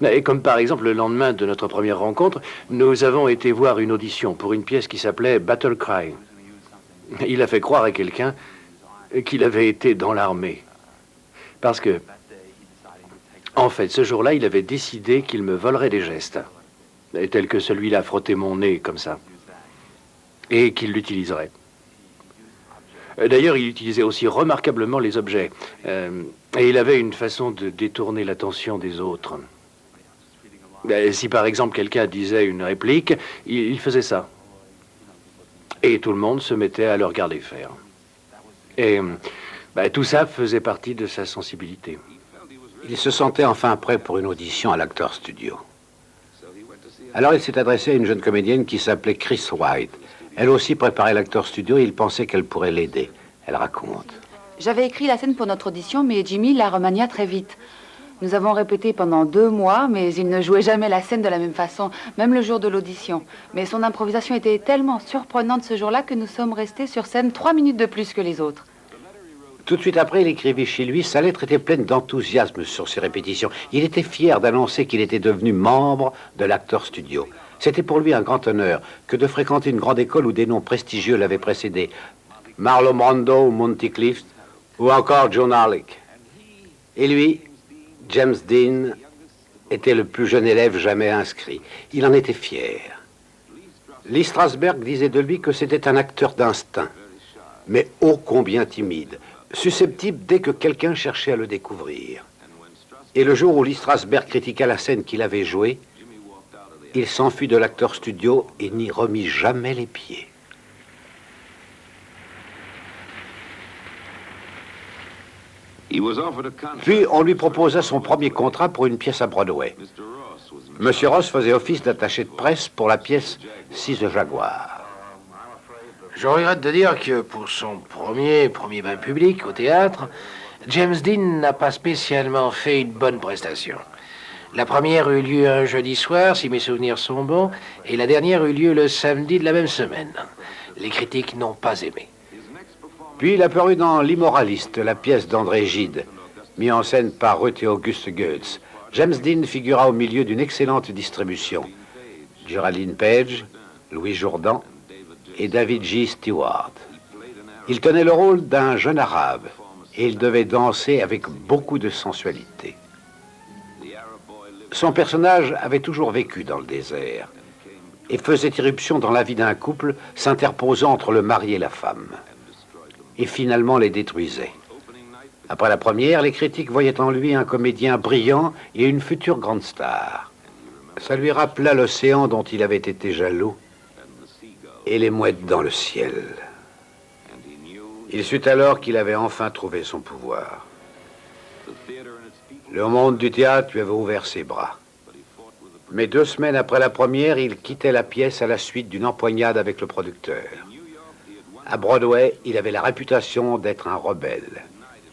Et comme par exemple le lendemain de notre première rencontre, nous avons été voir une audition pour une pièce qui s'appelait Battle Cry. Il a fait croire à quelqu'un qu'il avait été dans l'armée. Parce que, en fait, ce jour-là, il avait décidé qu'il me volerait des gestes, tels que celui-là, frotter mon nez comme ça, et qu'il l'utiliserait. D'ailleurs, il utilisait aussi remarquablement les objets, et il avait une façon de détourner l'attention des autres. Si par exemple quelqu'un disait une réplique, il faisait ça. Et tout le monde se mettait à le regarder faire. Et tout ça faisait partie de sa sensibilité. Il se sentait enfin prêt pour une audition à l'Actor Studio. Alors il s'est adressé à une jeune comédienne qui s'appelait Chris White. Elle aussi préparait l'Actor Studio et il pensait qu'elle pourrait l'aider. Elle raconte. J'avais écrit la scène pour notre audition, mais Jimmy la remania très vite. Nous avons répété pendant 2 mois, mais il ne jouait jamais la scène de la même façon, même le jour de l'audition. Mais son improvisation était tellement surprenante ce jour-là que nous sommes restés sur scène 3 minutes de plus que les autres. Tout de suite après, il écrivit chez lui. Sa lettre était pleine d'enthousiasme sur ses répétitions. Il était fier d'annoncer qu'il était devenu membre de l'Actor Studio. C'était pour lui un grand honneur que de fréquenter une grande école où des noms prestigieux l'avaient précédé. Marlon Brando, Monty Clift ou encore Joan Harlick. Et lui, James Dean, était le plus jeune élève jamais inscrit. Il en était fier. Lee Strasberg disait de lui que c'était un acteur d'instinct, mais ô combien timide, susceptible dès que quelqu'un cherchait à le découvrir. Et le jour où Lee Strasberg critiqua la scène qu'il avait jouée, il s'enfuit de l'Actor Studio et n'y remit jamais les pieds. Puis on lui proposa son premier contrat pour une pièce à Broadway. Monsieur Ross faisait office d'attaché de presse pour la pièce Six de Jaguar. Je regrette de dire que pour son premier bain public au théâtre, James Dean n'a pas spécialement fait une bonne prestation. La première eut lieu un jeudi soir, si mes souvenirs sont bons, et la dernière eut lieu le samedi de la même semaine. Les critiques n'ont pas aimé. Puis il apparut dans L'Immoraliste, la pièce d'André Gide, mise en scène par Ruth et Auguste Goetz. James Dean figura au milieu d'une excellente distribution. Geraldine Page, Louis Jourdan et David G. Stewart. Il tenait le rôle d'un jeune arabe et il devait danser avec beaucoup de sensualité. Son personnage avait toujours vécu dans le désert et faisait irruption dans la vie d'un couple, s'interposant entre le mari et la femme. Et finalement les détruisait. Après la première, les critiques voyaient en lui un comédien brillant et une future grande star. Ça lui rappela l'océan dont il avait été jaloux et les mouettes dans le ciel. Il sut alors qu'il avait enfin trouvé son pouvoir. Le monde du théâtre lui avait ouvert ses bras. Mais 2 semaines après la première, il quittait la pièce à la suite d'une empoignade avec le producteur. À Broadway, il avait la réputation d'être un rebelle.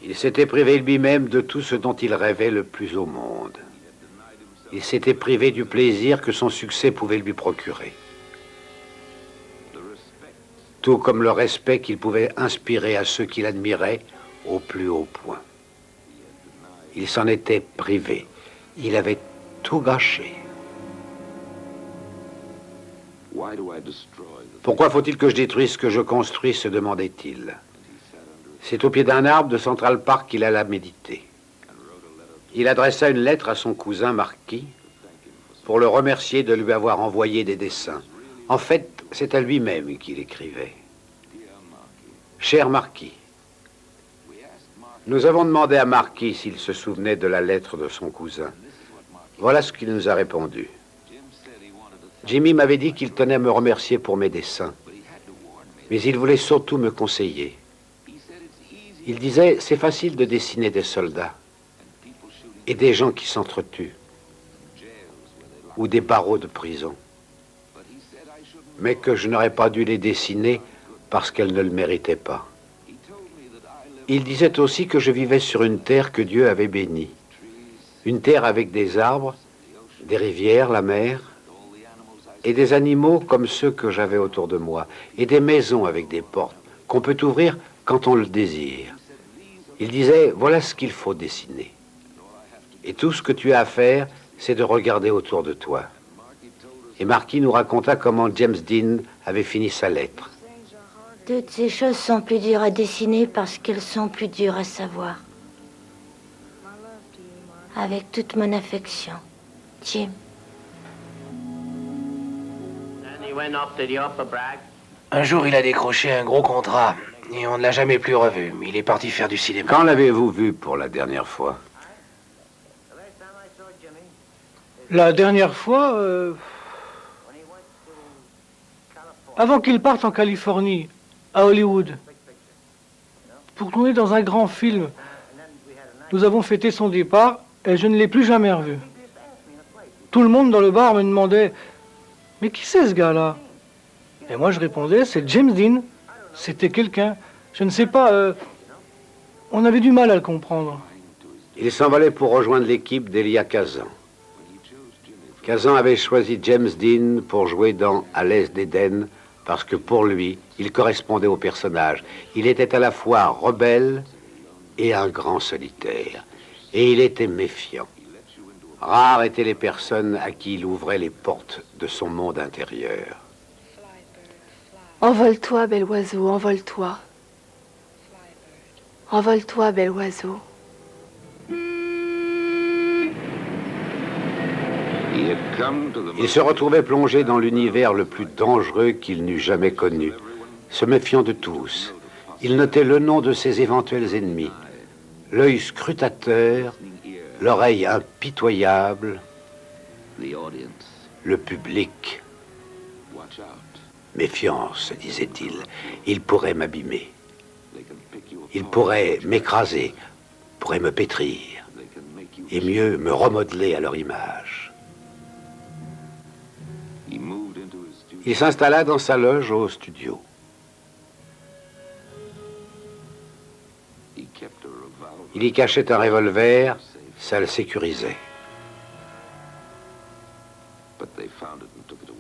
Il s'était privé lui-même de tout ce dont il rêvait le plus au monde. Il s'était privé du plaisir que son succès pouvait lui procurer. Tout comme le respect qu'il pouvait inspirer à ceux qui l'admiraient au plus haut point. Il s'en était privé. Il avait tout gâché. Pourquoi faut-il que je détruise ce que je construis, se demandait-il. C'est au pied d'un arbre de Central Park qu'il alla méditer. Il adressa une lettre à son cousin Marquis pour le remercier de lui avoir envoyé des dessins. En fait, c'est à lui-même qu'il écrivait. Cher Marquis, nous avons demandé à Marquis s'il se souvenait de la lettre de son cousin. Voilà ce qu'il nous a répondu. Jimmy m'avait dit qu'il tenait à me remercier pour mes dessins, mais il voulait surtout me conseiller. Il disait, c'est facile de dessiner des soldats et des gens qui s'entretuent, ou des barreaux de prison, mais que je n'aurais pas dû les dessiner parce qu'elles ne le méritaient pas. Il disait aussi que je vivais sur une terre que Dieu avait bénie, une terre avec des arbres, des rivières, la mer, et des animaux comme ceux que j'avais autour de moi, et des maisons avec des portes qu'on peut ouvrir quand on le désire. Il disait, voilà ce qu'il faut dessiner. Et tout ce que tu as à faire, c'est de regarder autour de toi. Et Marquis nous raconta comment James Dean avait fini sa lettre. Toutes ces choses sont plus dures à dessiner parce qu'elles sont plus dures à savoir. Avec toute mon affection, Jim. Un jour, il a décroché un gros contrat et on ne l'a jamais plus revu. Il est parti faire du cinéma. Quand l'avez-vous vu pour la dernière fois? La dernière fois, avant qu'il parte en Californie, à Hollywood, pour tourner dans un grand film. Nous avons fêté son départ et je ne l'ai plus jamais revu. Tout le monde dans le bar me demandait « Mais qui c'est ce gars-là » Et moi je répondais « C'est James Dean. C'était quelqu'un. Je ne sais pas, on avait du mal à le comprendre. » Il s'envolait pour rejoindre l'équipe d'Elia Kazan. Kazan avait choisi James Dean pour jouer dans À l'Est d'Éden parce que pour lui, il correspondait au personnage. Il était à la fois rebelle et un grand solitaire. Et il était méfiant. Rares étaient les personnes à qui il ouvrait les portes de son monde intérieur. Envole-toi, bel oiseau, envole-toi. Envole-toi, bel oiseau. Il se retrouvait plongé dans l'univers le plus dangereux qu'il n'eût jamais connu, se méfiant de tous. Il notait le nom de ses éventuels ennemis, l'œil scrutateur, l'oreille impitoyable, le public. Méfiance, disait-il, il pourrait m'abîmer. Il pourrait m'écraser, pourrait me pétrir, et mieux me remodeler à leur image. Il s'installa dans sa loge au studio. Il y cachait un revolver, ça le sécurisait.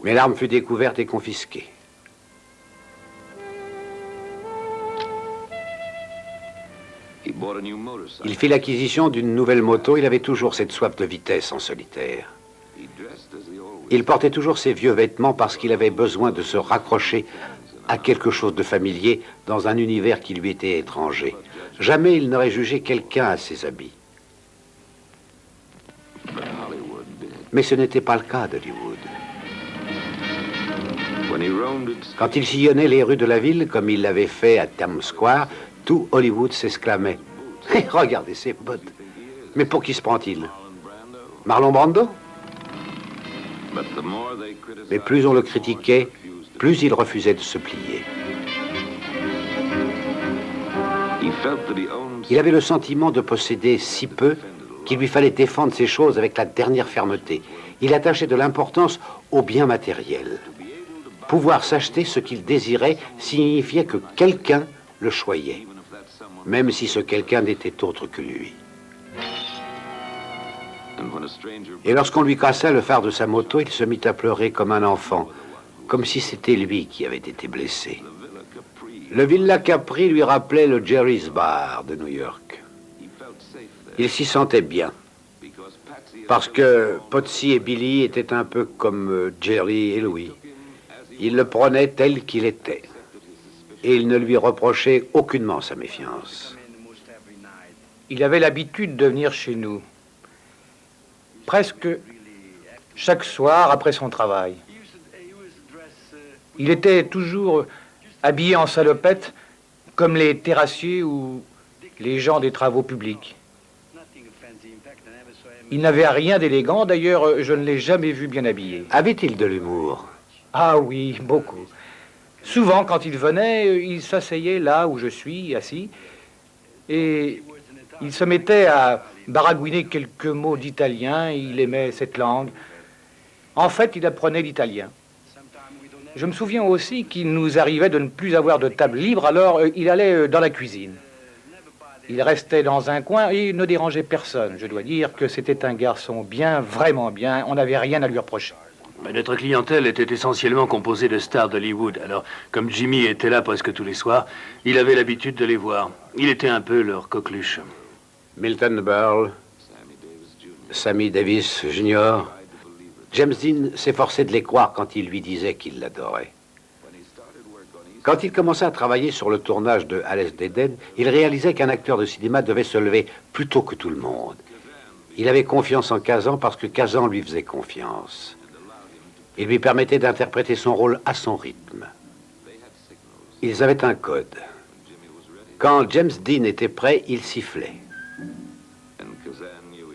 Mais l'arme fut découverte et confisquée. Il fit l'acquisition d'une nouvelle moto. Il avait toujours cette soif de vitesse en solitaire. Il portait toujours ses vieux vêtements parce qu'il avait besoin de se raccrocher à quelque chose de familier dans un univers qui lui était étranger. Jamais il n'aurait jugé quelqu'un à ses habits. Mais ce n'était pas le cas d'Hollywood. Quand il sillonnait les rues de la ville, comme il l'avait fait à Times Square, tout Hollywood s'exclamait. Hey, regardez ses bottes. Mais pour qui se prend-il? Marlon Brando? Mais plus on le critiquait, plus il refusait de se plier. Il avait le sentiment de posséder si peu qu'il lui fallait défendre ses choses avec la dernière fermeté. Il attachait de l'importance au bien matériel. Pouvoir s'acheter ce qu'il désirait signifiait que quelqu'un le choyait, même si ce quelqu'un n'était autre que lui. Et lorsqu'on lui cassa le phare de sa moto, il se mit à pleurer comme un enfant, comme si c'était lui qui avait été blessé. Le Villa Capri lui rappelait le Jerry's Bar de New York. Il s'y sentait bien, parce que Potsy et Billy étaient un peu comme Jerry et Louis. Il le prenait tel qu'il était, et il ne lui reprochait aucunement sa méfiance. Il avait l'habitude de venir chez nous, presque chaque soir après son travail. Il était toujours habillé en salopette, comme les terrassiers ou les gens des travaux publics. Il n'avait rien d'élégant, d'ailleurs, je ne l'ai jamais vu bien habillé. Avait-il de l'humour? Ah oui, beaucoup. Souvent, quand il venait, il s'asseyait là où je suis, assis, et il se mettait à baragouiner quelques mots d'italien. Il aimait cette langue. En fait, il apprenait l'italien. Je me souviens aussi qu'il nous arrivait de ne plus avoir de table libre, alors il allait dans la cuisine. Il restait dans un coin et il ne dérangeait personne. Je dois dire que c'était un garçon bien, vraiment bien. On n'avait rien à lui reprocher. Mais notre clientèle était essentiellement composée de stars d'Hollywood. Alors, comme Jimmy était là presque tous les soirs, il avait l'habitude de les voir. Il était un peu leur coqueluche. Milton Berle, Sammy Davis Jr., James Dean s'efforçait de les croire quand il lui disait qu'il l'adorait. Quand il commença à travailler sur le tournage de Alice d'Éden, il réalisait qu'un acteur de cinéma devait se lever plus tôt que tout le monde. Il avait confiance en Kazan parce que Kazan lui faisait confiance. Il lui permettait d'interpréter son rôle à son rythme. Ils avaient un code. Quand James Dean était prêt, il sifflait.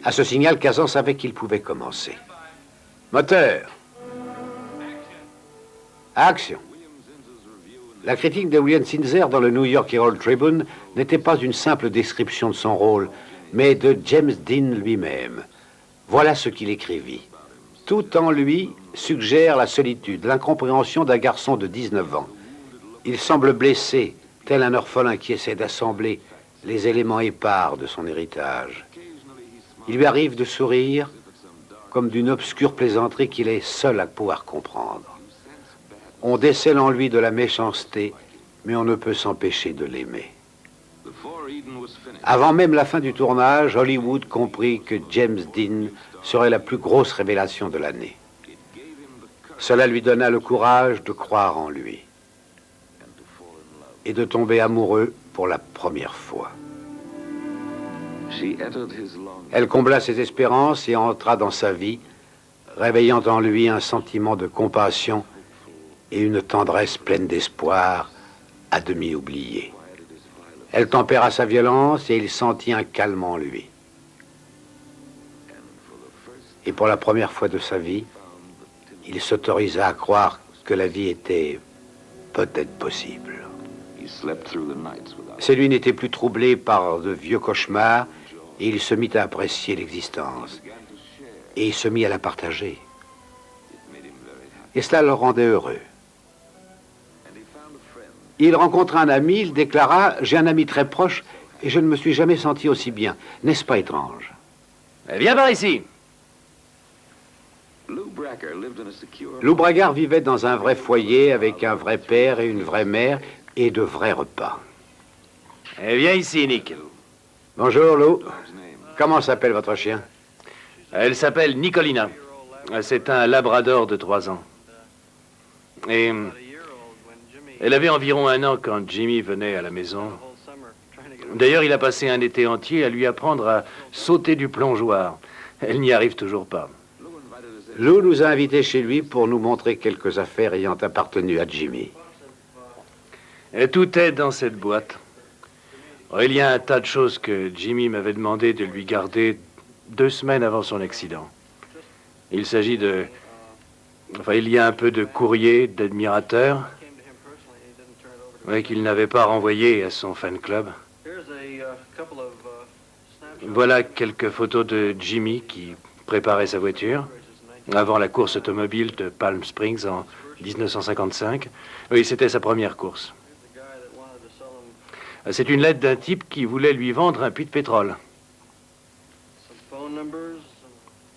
À ce signal, Kazan savait qu'il pouvait commencer. Moteur. Action. La critique de William Zinser dans le New York Herald Tribune n'était pas une simple description de son rôle, mais de James Dean lui-même. Voilà ce qu'il écrivit. Tout en lui suggère la solitude, l'incompréhension d'un garçon de 19 ans. Il semble blessé, tel un orphelin qui essaie d'assembler les éléments épars de son héritage. Il lui arrive de sourire comme d'une obscure plaisanterie qu'il est seul à pouvoir comprendre. On décèle en lui de la méchanceté, mais on ne peut s'empêcher de l'aimer. Avant même la fin du tournage, Hollywood comprit que James Dean serait la plus grosse révélation de l'année. Cela lui donna le courage de croire en lui et de tomber amoureux pour la première fois. Elle combla ses espérances et entra dans sa vie, réveillant en lui un sentiment de compassion et une tendresse pleine d'espoir, à demi oubliée. Elle tempéra sa violence et il sentit un calme en lui. Et pour la première fois de sa vie, il s'autorisa à croire que la vie était peut-être possible. Ses nuits n'étaient plus troublées par de vieux cauchemars et il se mit à apprécier l'existence. Et il se mit à la partager. Et cela le rendait heureux. Il rencontra un ami, il déclara « J'ai un ami très proche et je ne me suis jamais senti aussi bien. N'est-ce pas étrange ?» Viens par ici. Lou Braggart vivait dans un vrai foyer avec un vrai père et une vraie mère et de vrais repas. Viens ici, Nick. Bonjour, Lou. Comment s'appelle votre chien? Elle s'appelle Nicolina. C'est un labrador de 3 ans. Et elle avait environ 1 an quand Jimmy venait à la maison. D'ailleurs, il a passé un été entier à lui apprendre à sauter du plongeoir. Elle n'y arrive toujours pas. Lou nous a invités chez lui pour nous montrer quelques affaires ayant appartenu à Jimmy. Et tout est dans cette boîte. Il y a un tas de choses que Jimmy m'avait demandé de lui garder 2 semaines avant son accident. Il s'agit de... Enfin, il y a un peu de courrier d'admirateurs qu'il n'avait pas renvoyé à son fan club. Voilà quelques photos de Jimmy qui préparait sa voiture avant la course automobile de Palm Springs en 1955. Oui, c'était sa première course. C'est une lettre d'un type qui voulait lui vendre un puits de pétrole.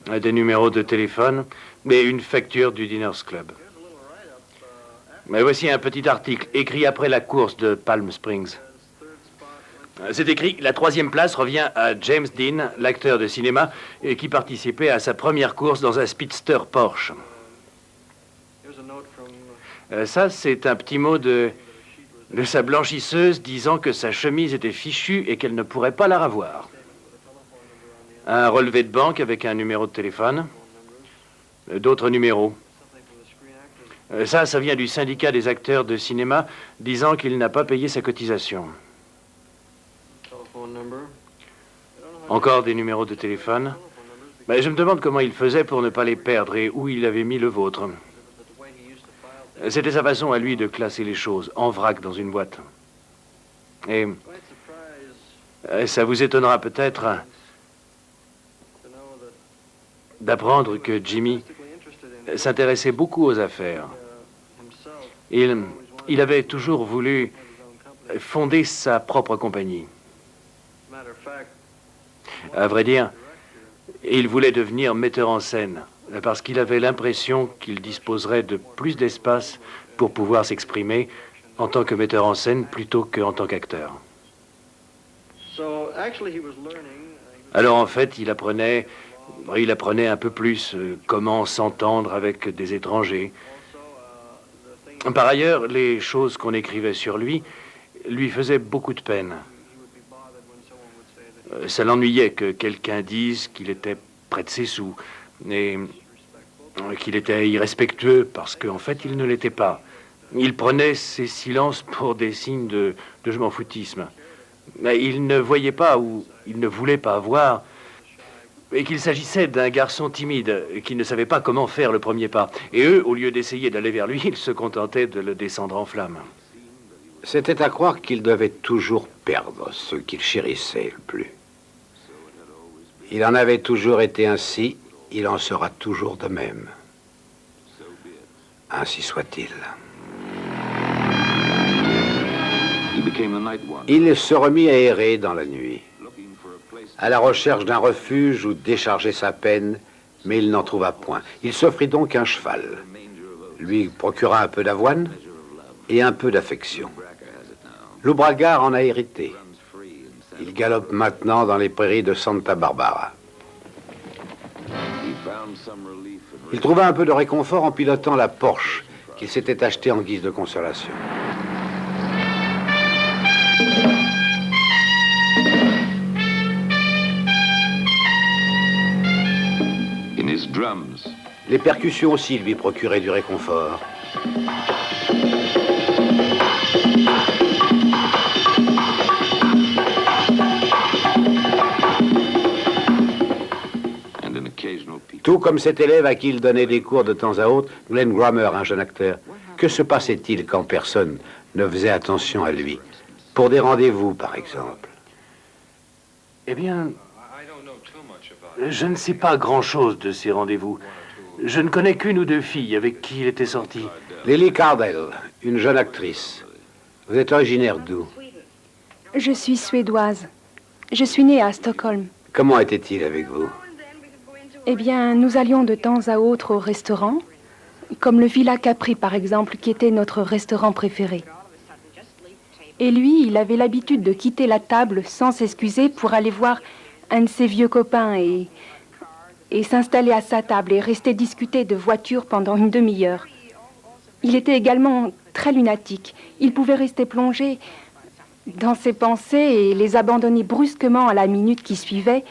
Des numéros de téléphone et une facture du Diners Club. Mais voici un petit article écrit après la course de Palm Springs. C'est écrit « La 3e place revient à James Dean, l'acteur de cinéma, qui participait à sa première course dans un speedster Porsche. » Ça, c'est un petit mot de sa blanchisseuse disant que sa chemise était fichue et qu'elle ne pourrait pas la ravoir. Un relevé de banque avec un numéro de téléphone. D'autres numéros. Ça vient du syndicat des acteurs de cinéma disant qu'il n'a pas payé sa cotisation. Encore des numéros de téléphone. Je me demande comment il faisait pour ne pas les perdre et où il avait mis le vôtre. C'était sa façon à lui de classer les choses, en vrac dans une boîte. Et ça vous étonnera peut-être d'apprendre que Jimmy s'intéressait beaucoup aux affaires. Il avait toujours voulu fonder sa propre compagnie. À vrai dire, il voulait devenir metteur en scène parce qu'il avait l'impression qu'il disposerait de plus d'espace pour pouvoir s'exprimer en tant que metteur en scène plutôt qu'en tant qu'acteur. Alors en fait, il apprenait un peu plus comment s'entendre avec des étrangers. Par ailleurs, les choses qu'on écrivait sur lui faisaient beaucoup de peine. Ça l'ennuyait que quelqu'un dise qu'il était près de ses sous et qu'il était irrespectueux parce qu'en fait, il ne l'était pas. Il prenait ses silences pour des signes de je m'en foutisme. Mais il ne voyait pas ou il ne voulait pas voir et qu'il s'agissait d'un garçon timide qui ne savait pas comment faire le premier pas. Et eux, au lieu d'essayer d'aller vers lui, ils se contentaient de le descendre en flammes. C'était à croire qu'il devait toujours perdre ce qu'il chérissait le plus. Il en avait toujours été ainsi, il en sera toujours de même. Ainsi soit-il. Il se remit à errer dans la nuit, à la recherche d'un refuge où décharger sa peine, mais il n'en trouva point. Il s'offrit donc un cheval, lui procura un peu d'avoine et un peu d'affection. L'Oubragar en a hérité. Il galope maintenant dans les prairies de Santa Barbara. Il trouva un peu de réconfort en pilotant la Porsche qu'il s'était achetée en guise de consolation. Les percussions aussi lui procuraient du réconfort. Tout comme cet élève à qui il donnait des cours de temps à autre, Glenn Grammer, un jeune acteur. Que se passait-il quand personne ne faisait attention à lui? Pour des rendez-vous, par exemple. Eh bien, je ne sais pas grand-chose de ces rendez-vous. Je ne connais qu'une ou deux filles avec qui il était sorti. Lily Cardell, une jeune actrice. Vous êtes originaire d'où? Je suis suédoise. Je suis née à Stockholm. Comment était-il avec vous? Eh bien, nous allions de temps à autre au restaurant, comme le Villa Capri, par exemple, qui était notre restaurant préféré. Et lui, il avait l'habitude de quitter la table sans s'excuser pour aller voir un de ses vieux copains et s'installer à sa table et rester discuter de voitures pendant une demi-heure. Il était également très lunatique. Il pouvait rester plongé dans ses pensées et les abandonner brusquement à la minute qui suivait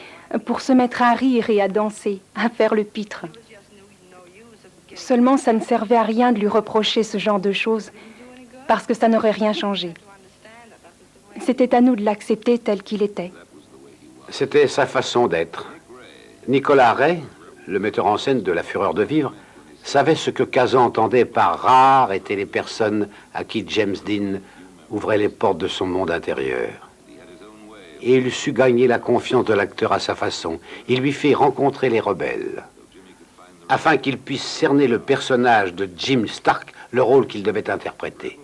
pour se mettre à rire et à danser, à faire le pitre. Seulement, ça ne servait à rien de lui reprocher ce genre de choses, parce que ça n'aurait rien changé. C'était à nous de l'accepter tel qu'il était. C'était sa façon d'être. Nicolas Ray, le metteur en scène de La Fureur de vivre, savait ce que Kazan entendait par rares étaient les personnes à qui James Dean ouvrait les portes de son monde intérieur. Et il sut gagner la confiance de l'acteur à sa façon. Il lui fit rencontrer les rebelles, afin qu'il puisse cerner le personnage de Jim Stark, le rôle qu'il devait interpréter.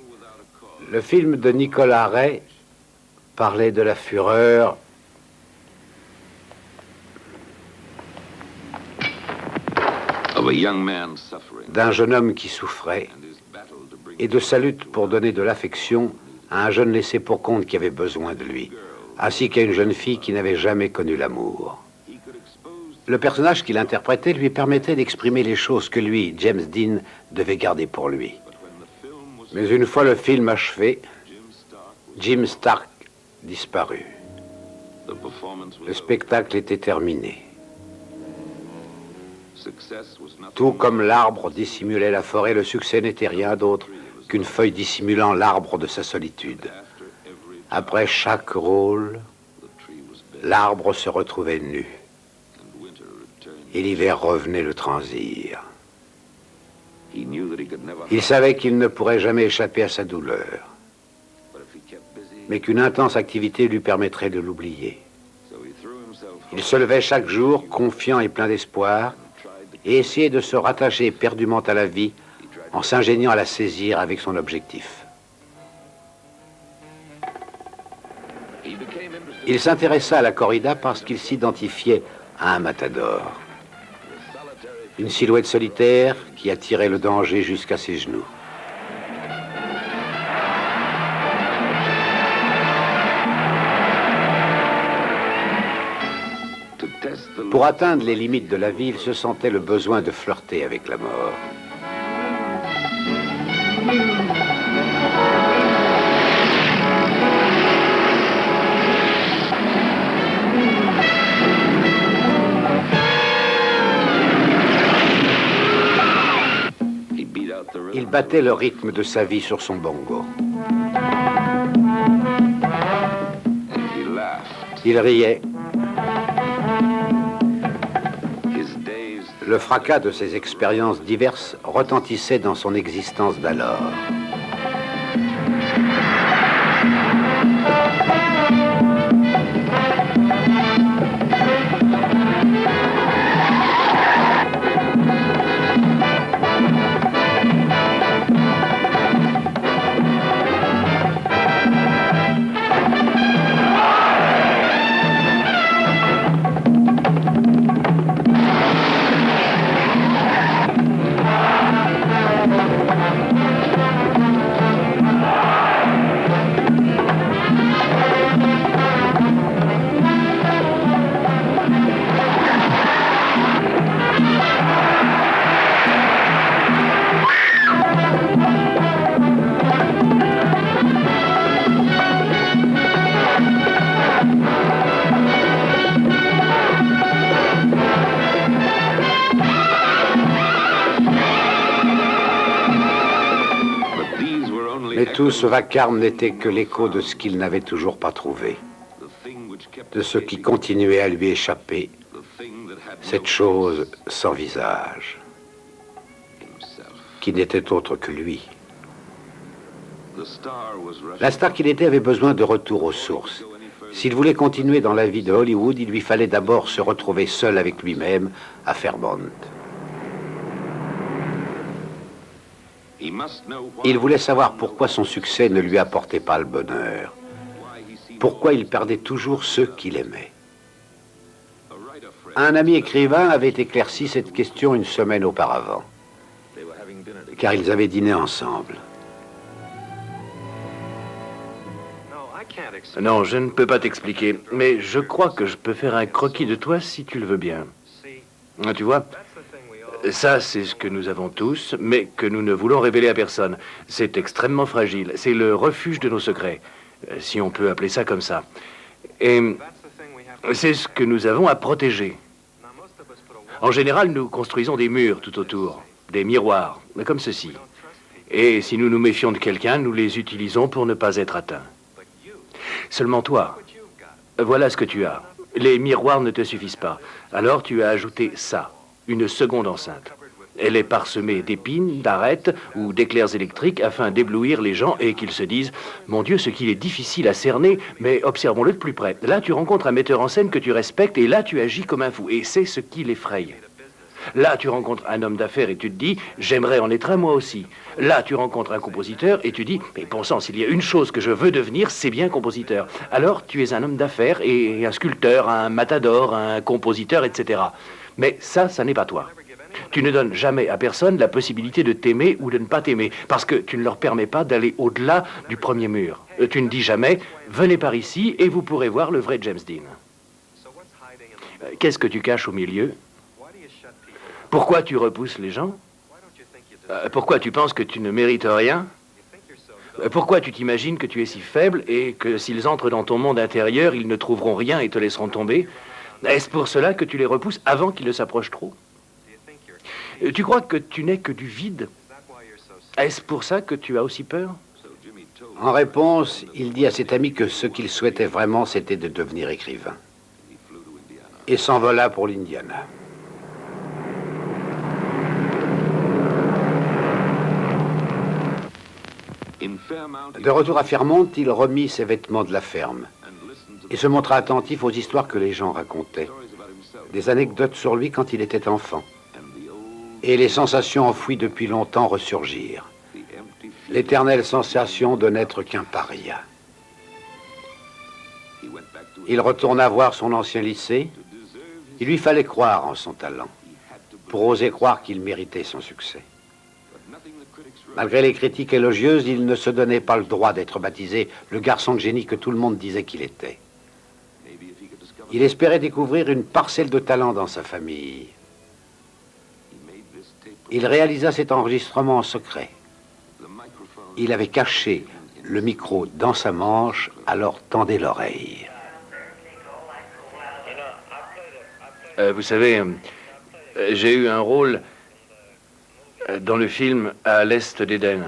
Le film de Nicolas Ray parlait de la fureur d'un jeune homme qui souffrait et de sa lutte pour donner de l'affection à un jeune laissé pour compte qui avait besoin de lui, ainsi qu'à une jeune fille qui n'avait jamais connu l'amour. Le personnage qu'il interprétait lui permettait d'exprimer les choses que lui, James Dean, devait garder pour lui. Mais une fois le film achevé, Jim Stark disparut. Le spectacle était terminé. Tout comme l'arbre dissimulait la forêt, le succès n'était rien d'autre qu'une feuille dissimulant l'arbre de sa solitude. Après chaque rôle, l'arbre se retrouvait nu. Et l'hiver revenait le transir. Il savait qu'il ne pourrait jamais échapper à sa douleur, mais qu'une intense activité lui permettrait de l'oublier. Il se levait chaque jour, confiant et plein d'espoir, et essayait de se rattacher éperdument à la vie en s'ingéniant à la saisir avec son objectif. Il s'intéressa à la corrida parce qu'il s'identifiait à un matador. Une silhouette solitaire qui attirait le danger jusqu'à ses genoux. Pour atteindre les limites de la vie, il se sentait le besoin de flirter avec la mort. Il battait le rythme de sa vie sur son bongo. Il riait. Le fracas de ses expériences diverses retentissait dans son existence d'alors. Mais tout ce vacarme n'était que l'écho de ce qu'il n'avait toujours pas trouvé, de ce qui continuait à lui échapper, cette chose sans visage, qui n'était autre que lui. La star qu'il était avait besoin de retour aux sources. S'il voulait continuer dans la vie de Hollywood, il lui fallait d'abord se retrouver seul avec lui-même à Fairmont. Il voulait savoir pourquoi son succès ne lui apportait pas le bonheur. Pourquoi il perdait toujours ceux qu'il aimait. Un ami écrivain avait éclairci cette question une semaine auparavant, car ils avaient dîné ensemble. Non, je ne peux pas t'expliquer, mais je crois que je peux faire un croquis de toi si tu le veux bien. Tu vois, ça, c'est ce que nous avons tous, mais que nous ne voulons révéler à personne. C'est extrêmement fragile. C'est le refuge de nos secrets, si on peut appeler ça comme ça. Et c'est ce que nous avons à protéger. En général, nous construisons des murs tout autour. des miroirs, comme ceci. Et si nous nous méfions de quelqu'un, nous les utilisons pour ne pas être atteints. Seulement toi, voilà ce que tu as. Les miroirs ne te suffisent pas. Alors tu as ajouté ça, une seconde enceinte. Elle est parsemée d'épines, d'arêtes ou d'éclairs électriques afin d'éblouir les gens et qu'ils se disent « Mon Dieu, ce qu'il est difficile à cerner, mais observons-le de plus près. » Là, tu rencontres un metteur en scène que tu respectes et là, tu agis comme un fou. Et c'est ce qui l'effraie. Là, tu rencontres un homme d'affaires et tu te dis « J'aimerais en être un moi aussi. » Là, tu rencontres un compositeur et tu dis « Mais bon sang, s'il y a une chose que je veux devenir, c'est bien compositeur. » Alors, tu es un homme d'affaires et un sculpteur, un matador, un compositeur, etc. Mais ça n'est pas toi. Tu ne donnes jamais à personne la possibilité de t'aimer ou de ne pas t'aimer, parce que tu ne leur permets pas d'aller au-delà du premier mur. Tu ne dis jamais « Venez par ici et vous pourrez voir le vrai James Dean. » Qu'est-ce que tu caches au milieu ? Pourquoi tu repousses les gens? Pourquoi tu penses que tu ne mérites rien? Pourquoi tu t'imagines que tu es si faible et que s'ils entrent dans ton monde intérieur, ils ne trouveront rien et te laisseront tomber? Est-ce pour cela que tu les repousses avant qu'ils ne s'approchent trop? Tu crois que tu n'es que du vide? Est-ce pour ça que tu as aussi peur? En réponse, il dit à cet ami que ce qu'il souhaitait vraiment, c'était de devenir écrivain. Et s'envola pour l'Indiana. De retour à Fairmont, il remit ses vêtements de la ferme et se montra attentif aux histoires que les gens racontaient, des anecdotes sur lui quand il était enfant. Et les sensations enfouies depuis longtemps ressurgirent. L'éternelle sensation de n'être qu'un paria. Il retourna voir son ancien lycée. Il lui fallait croire en son talent, pour oser croire qu'il méritait son succès. Malgré les critiques élogieuses, il ne se donnait pas le droit d'être baptisé le garçon de génie que tout le monde disait qu'il était. Il espérait découvrir une parcelle de talent dans sa famille. Il réalisa cet enregistrement en secret. Il avait caché le micro dans sa manche, alors tendait l'oreille. Vous savez, j'ai eu un rôle dans le film À l'Est d'Éden.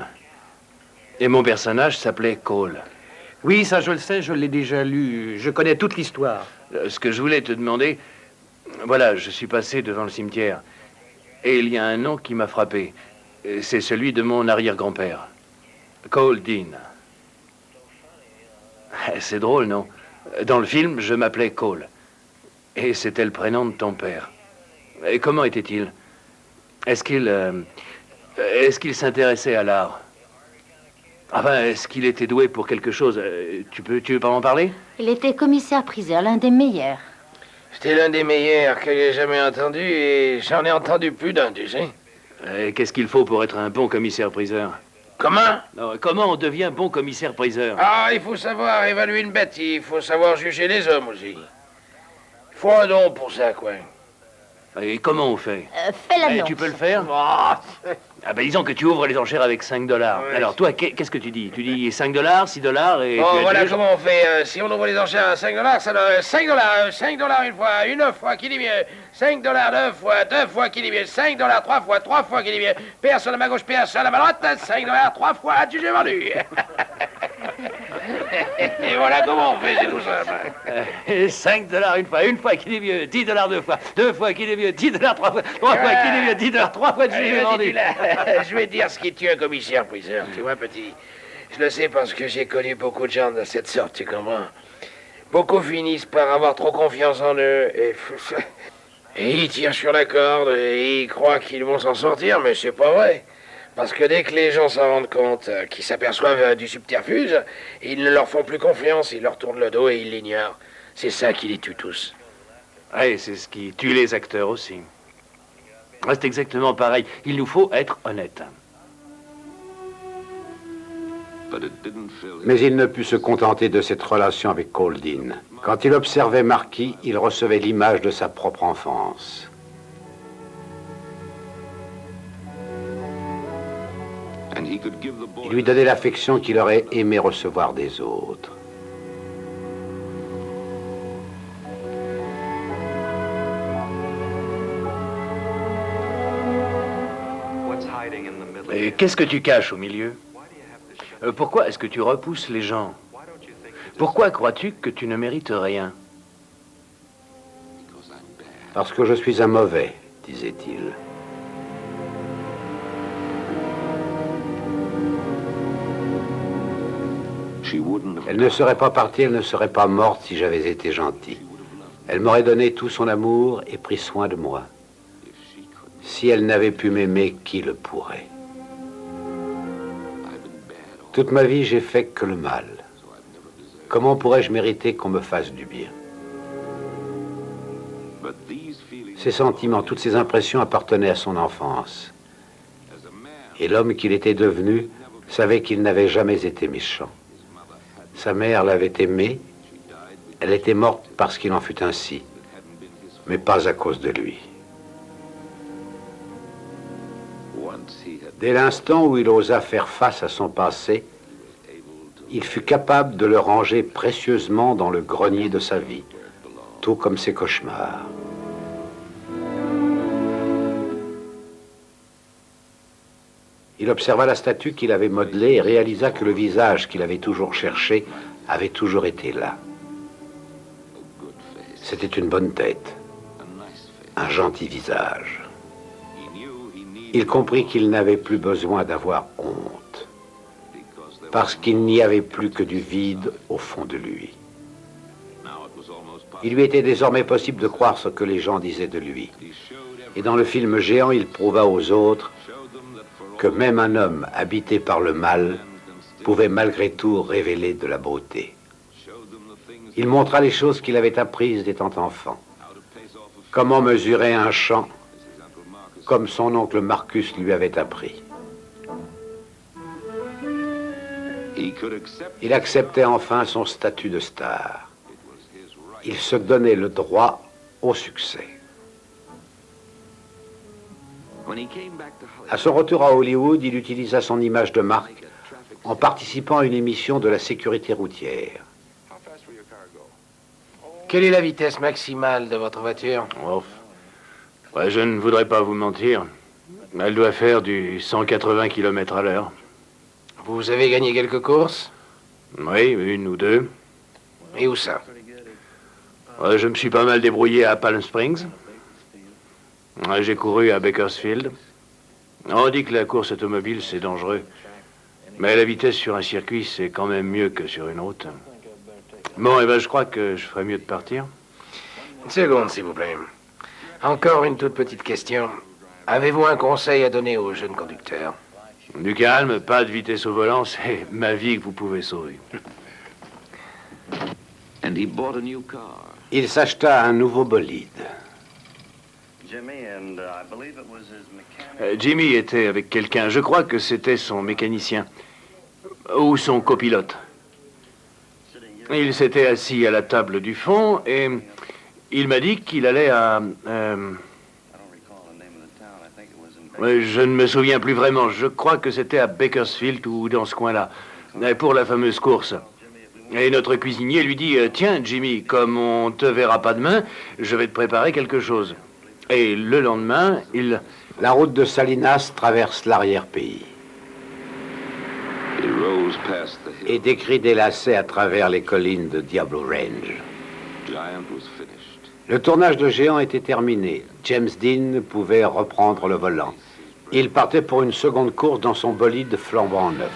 Et mon personnage s'appelait Cole. Oui, ça je le sais, je l'ai déjà lu. Je connais toute l'histoire. Ce que je voulais te demander, voilà, je suis passé devant le cimetière. Et il y a un nom qui m'a frappé. C'est celui de mon arrière-grand-père. Cole Dean. C'est drôle, non? Dans le film, je m'appelais Cole. Et c'était le prénom de ton père. Et comment était-il? Est-ce qu'il s'intéressait à l'art? Enfin, est-ce qu'il était doué pour quelque chose? Tu veux pas m'en parler? Il était commissaire-priseur, l'un des meilleurs. C'était l'un des meilleurs que j'ai jamais entendu et j'en ai entendu plus d'un, tu sais. Qu'est-ce qu'il faut pour être un bon commissaire-priseur? Comment? Non, comment on devient bon commissaire-priseur? Ah, il faut savoir évaluer une bête, il faut savoir juger les hommes aussi. Il faut un don pour ça, quoi. Et comment on fait? Fais l'annonce. Tu peux le faire? Ah ben disons que tu ouvres les enchères avec 5 $. Ouais. Alors toi, qu'est-ce que tu dis? Tu dis 5 $, 6 $ et... Bon, voilà comment on fait. Si on ouvre les enchères à 5 $, ça donne 5 $. 5 $ une fois, qui dit mieux? 5 $ deux fois, qui dit mieux? 5 $ trois fois, qui dit mieux? Personne à ma gauche, personne à ma droite. 5 $ trois fois, j'ai vendu. Et voilà comment on fait, c'est tout simple. 5 $ une fois, qui dit mieux? 10 $ deux fois, qui dit mieux? 10 $ trois fois, qui dit mieux? 10 $ trois fois, j'ai vendu. Je vais te dire ce qui tue un commissaire-priseur, tu vois, petit. Je le sais parce que j'ai connu beaucoup de gens de cette sorte, tu comprends. Beaucoup finissent par avoir trop confiance en eux et ils tirent sur la corde et ils croient qu'ils vont s'en sortir, mais c'est pas vrai. Parce que dès que les gens s'en rendent compte, qu'ils s'aperçoivent du subterfuge, ils ne leur font plus confiance, ils leur tournent le dos et ils l'ignorent. C'est ça qui les tue tous. Oui, c'est ce qui tue les acteurs aussi. C'est exactement pareil. Il nous faut être honnêtes. Mais il ne put se contenter de cette relation avec Cole Dean. Quand il observait Marquis, il recevait l'image de sa propre enfance. Il lui donnait l'affection qu'il aurait aimé recevoir des autres. Et qu'est-ce que tu caches au milieu? Pourquoi est-ce que tu repousses les gens? Pourquoi crois-tu que tu ne mérites rien? Parce que je suis un mauvais, disait-il. Elle ne serait pas partie, elle ne serait pas morte si j'avais été gentil. Elle m'aurait donné tout son amour et pris soin de moi. Si elle n'avait pu m'aimer, qui le pourrait? Toute ma vie, j'ai fait que le mal. Comment pourrais-je mériter qu'on me fasse du bien? Ces sentiments, toutes ces impressions appartenaient à son enfance. Et l'homme qu'il était devenu savait qu'il n'avait jamais été méchant. Sa mère l'avait aimé. Elle était morte parce qu'il en fut ainsi, mais pas à cause de lui. Dès l'instant où il osa faire face à son passé, il fut capable de le ranger précieusement dans le grenier de sa vie, tout comme ses cauchemars. Il observa la statue qu'il avait modelée et réalisa que le visage qu'il avait toujours cherché avait toujours été là. C'était une bonne tête, un gentil visage. Il comprit qu'il n'avait plus besoin d'avoir honte, parce qu'il n'y avait plus que du vide au fond de lui. Il lui était désormais possible de croire ce que les gens disaient de lui. Et dans le film géant, il prouva aux autres que même un homme habité par le mal pouvait malgré tout révéler de la beauté. Il montra les choses qu'il avait apprises étant enfant. Comment mesurer un champ, comme son oncle Marcus lui avait appris. Il acceptait enfin son statut de star. Il se donnait le droit au succès. À son retour à Hollywood, il utilisa son image de marque en participant à une émission de la sécurité routière. Quelle est la vitesse maximale de votre voiture? Oh. Ouais, je ne voudrais pas vous mentir. Elle doit faire du 180 km à l'heure. Vous avez gagné quelques courses? Oui, une ou deux. Et où ça? Ouais, je me suis pas mal débrouillé à Palm Springs. Ouais, j'ai couru à Bakersfield. On dit que la course automobile, c'est dangereux. Mais la vitesse sur un circuit, c'est quand même mieux que sur une route. Bon, eh ben, je crois que je ferais mieux de partir. Une seconde, s'il vous plaît. Encore une toute petite question. Avez-vous un conseil à donner aux jeunes conducteurs? Du calme, pas de vitesse au volant, c'est ma vie que vous pouvez sauver. Il s'acheta un nouveau bolide. Jimmy était avec quelqu'un, je crois que c'était son mécanicien, ou son copilote. Il s'était assis à la table du fond et il m'a dit qu'il allait à... je ne me souviens plus vraiment, je crois que c'était à Bakersfield ou dans ce coin-là, pour la fameuse course. Et notre cuisinier lui dit, tiens Jimmy, comme on te verra pas demain, je vais te préparer quelque chose. Et le lendemain, La route de Salinas traverse l'arrière-pays. Et des cris délassés à travers les collines de Diablo Range. Le tournage de Géant était terminé. James Dean pouvait reprendre le volant. Il partait pour une seconde course dans son bolide flambant neuf.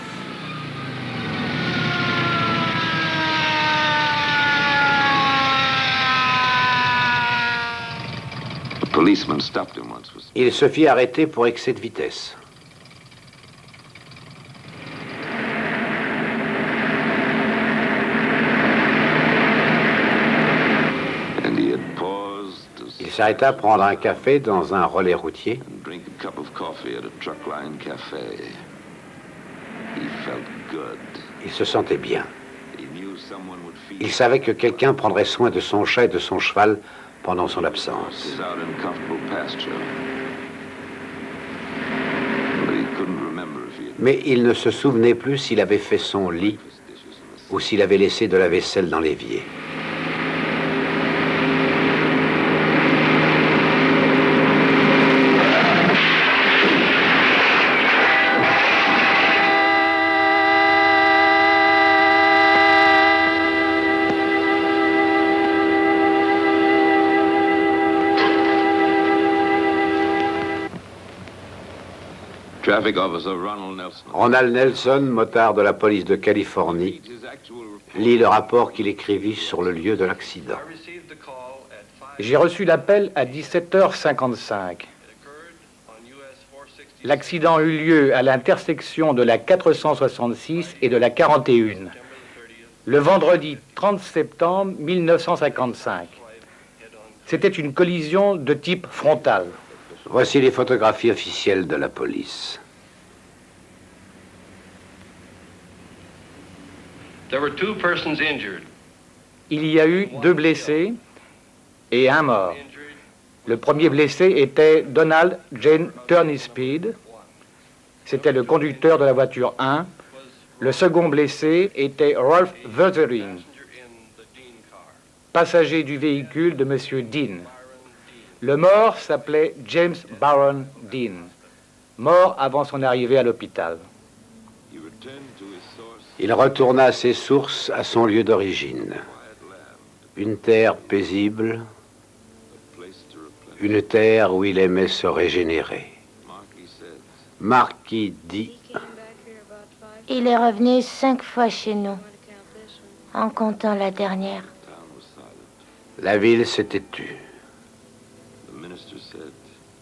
Il se fit arrêter pour excès de vitesse. Il s'arrêta à prendre un café dans un relais routier. Il se sentait bien. Il savait que quelqu'un prendrait soin de son chat et de son cheval pendant son absence. Mais il ne se souvenait plus s'il avait fait son lit ou s'il avait laissé de la vaisselle dans l'évier. Ronald Nelson, motard de la police de Californie, lit le rapport qu'il écrivit sur le lieu de l'accident. J'ai reçu l'appel à 17h55. L'accident eut lieu à l'intersection de la 466 et de la 41, le vendredi 30 septembre 1955. C'était une collision de type frontal. Voici les photographies officielles de la police. Il y a eu 2 blessés et 1 mort. Le premier blessé était Donald Jane Turnispeed. C'était le conducteur de la voiture 1. Le second blessé était Rolf Wuthering, passager du véhicule de M. Dean. Le mort s'appelait James Baron Dean, mort avant son arrivée à l'hôpital. Il retourna à ses sources, à son lieu d'origine. Une terre paisible, une terre où il aimait se régénérer. Marquis dit: Il est revenu 5 fois chez nous, en comptant la dernière. La ville s'était tue.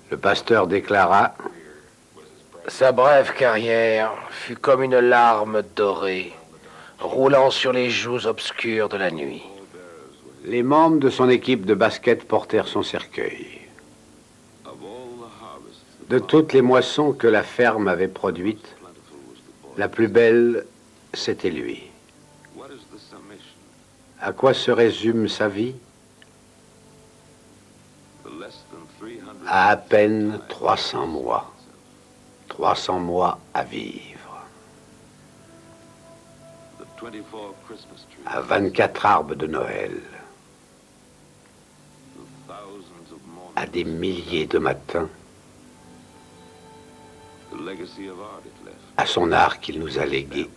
Le pasteur déclara: Sa brève carrière fut comme une larme dorée, roulant sur les joues obscures de la nuit. Les membres de son équipe de basket portèrent son cercueil. De toutes les moissons que la ferme avait produites, la plus belle, c'était lui. À quoi se résume sa vie? À peine 300 mois. 300 mois à vivre. À 24 arbres de Noël. À des milliers de matins. À son art qu'il nous a légué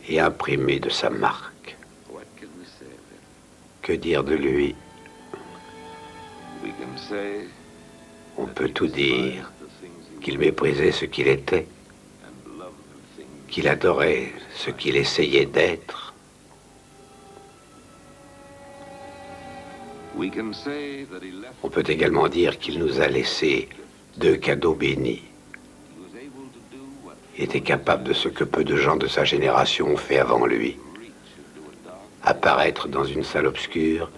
et imprimé de sa marque. Que dire de lui? On peut tout dire, qu'il méprisait ce qu'il était, qu'il adorait ce qu'il essayait d'être. On peut également dire qu'il nous a laissé 2 cadeaux bénis. Il était capable de ce que peu de gens de sa génération ont fait avant lui. Apparaître dans une salle obscure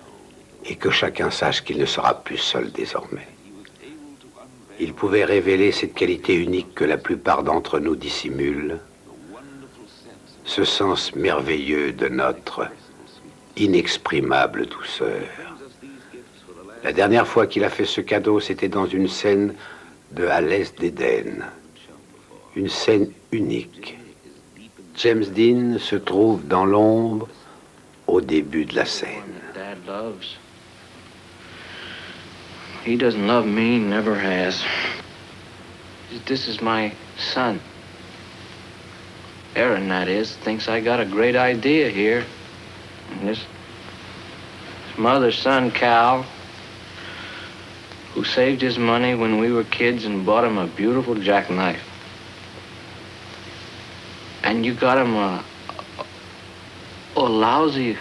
et que chacun sache qu'il ne sera plus seul désormais. Il pouvait révéler cette qualité unique que la plupart d'entre nous dissimulent, ce sens merveilleux de notre inexprimable douceur. La dernière fois qu'il a fait ce cadeau, c'était dans une scène de À l'Est d'Éden. Une scène unique. James Dean se trouve dans l'ombre au début de la scène. He doesn't love me, never has. This is my son. Aaron, that is, thinks I got a great idea here. And this mother's son, Cal, who saved his money when we were kids and bought him a beautiful jackknife. And you got him a lousy,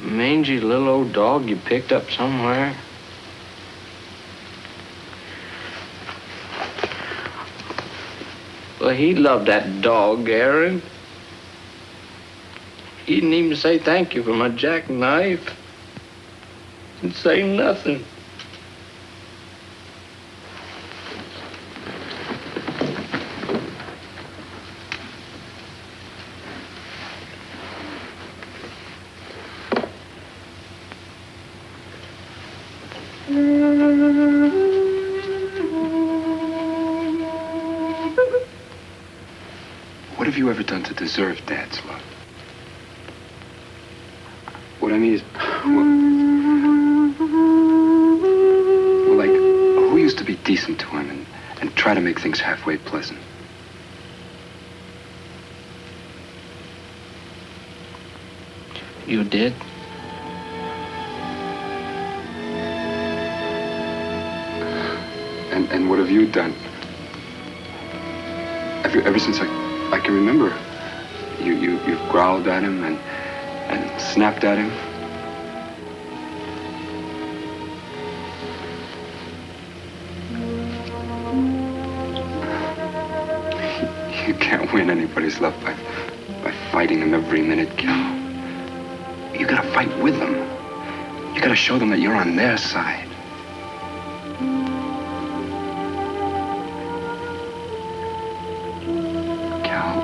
mangy little old dog you picked up somewhere. Well, he loved that dog, Aaron. He didn't even say thank you for my jackknife. Didn't say nothing. What have you ever done to deserve Dad's love? What I mean is, well, like, who used to be decent to him and try to make things halfway pleasant? You did? And what have you done? Ever since I can remember, you've growled at him and snapped at him. You can't win anybody's love by fighting them every minute, Cal. You gotta fight with them. You gotta show them that you're on their side. Cal,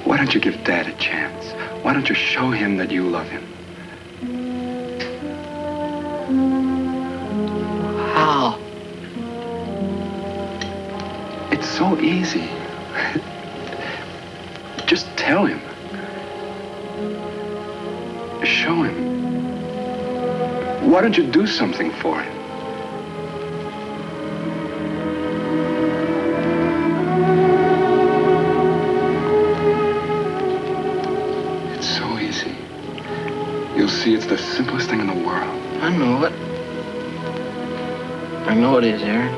why don't you give Dad a chance? Why don't you show him that you love him? How? It's so easy. Just tell him. Show him. Why don't you do something for him? It's so easy. You'll see it's the simplest thing in the world. I know it. I know it is, Aaron.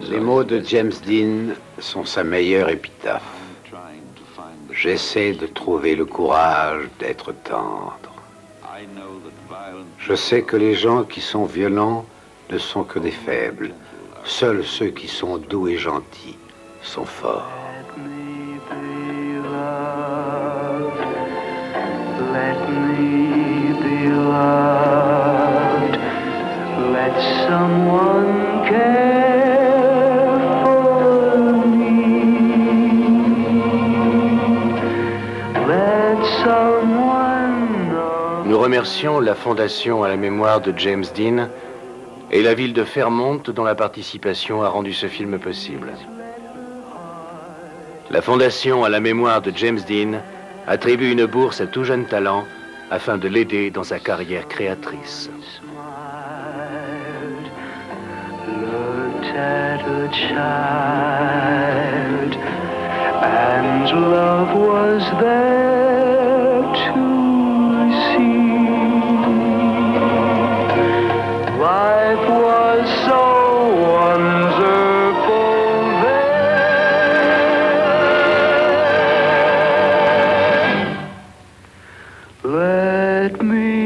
Les mots de James Dean sont sa meilleure épitaphe. J'essaie de trouver le courage d'être tendre. Je sais que les gens qui sont violents ne sont que des faibles. Seuls ceux qui sont doux et gentils sont forts. Let me be loved. Let someone care for me. Let someone know. Nous remercions la Fondation à la mémoire de James Dean et la ville de Fairmont dont la participation a rendu ce film possible. La Fondation à la mémoire de James Dean attribue une bourse à tout jeune talent afin de l'aider dans sa carrière créatrice. Looked at a child, and love was there to see. Life was so wonderful there. Let me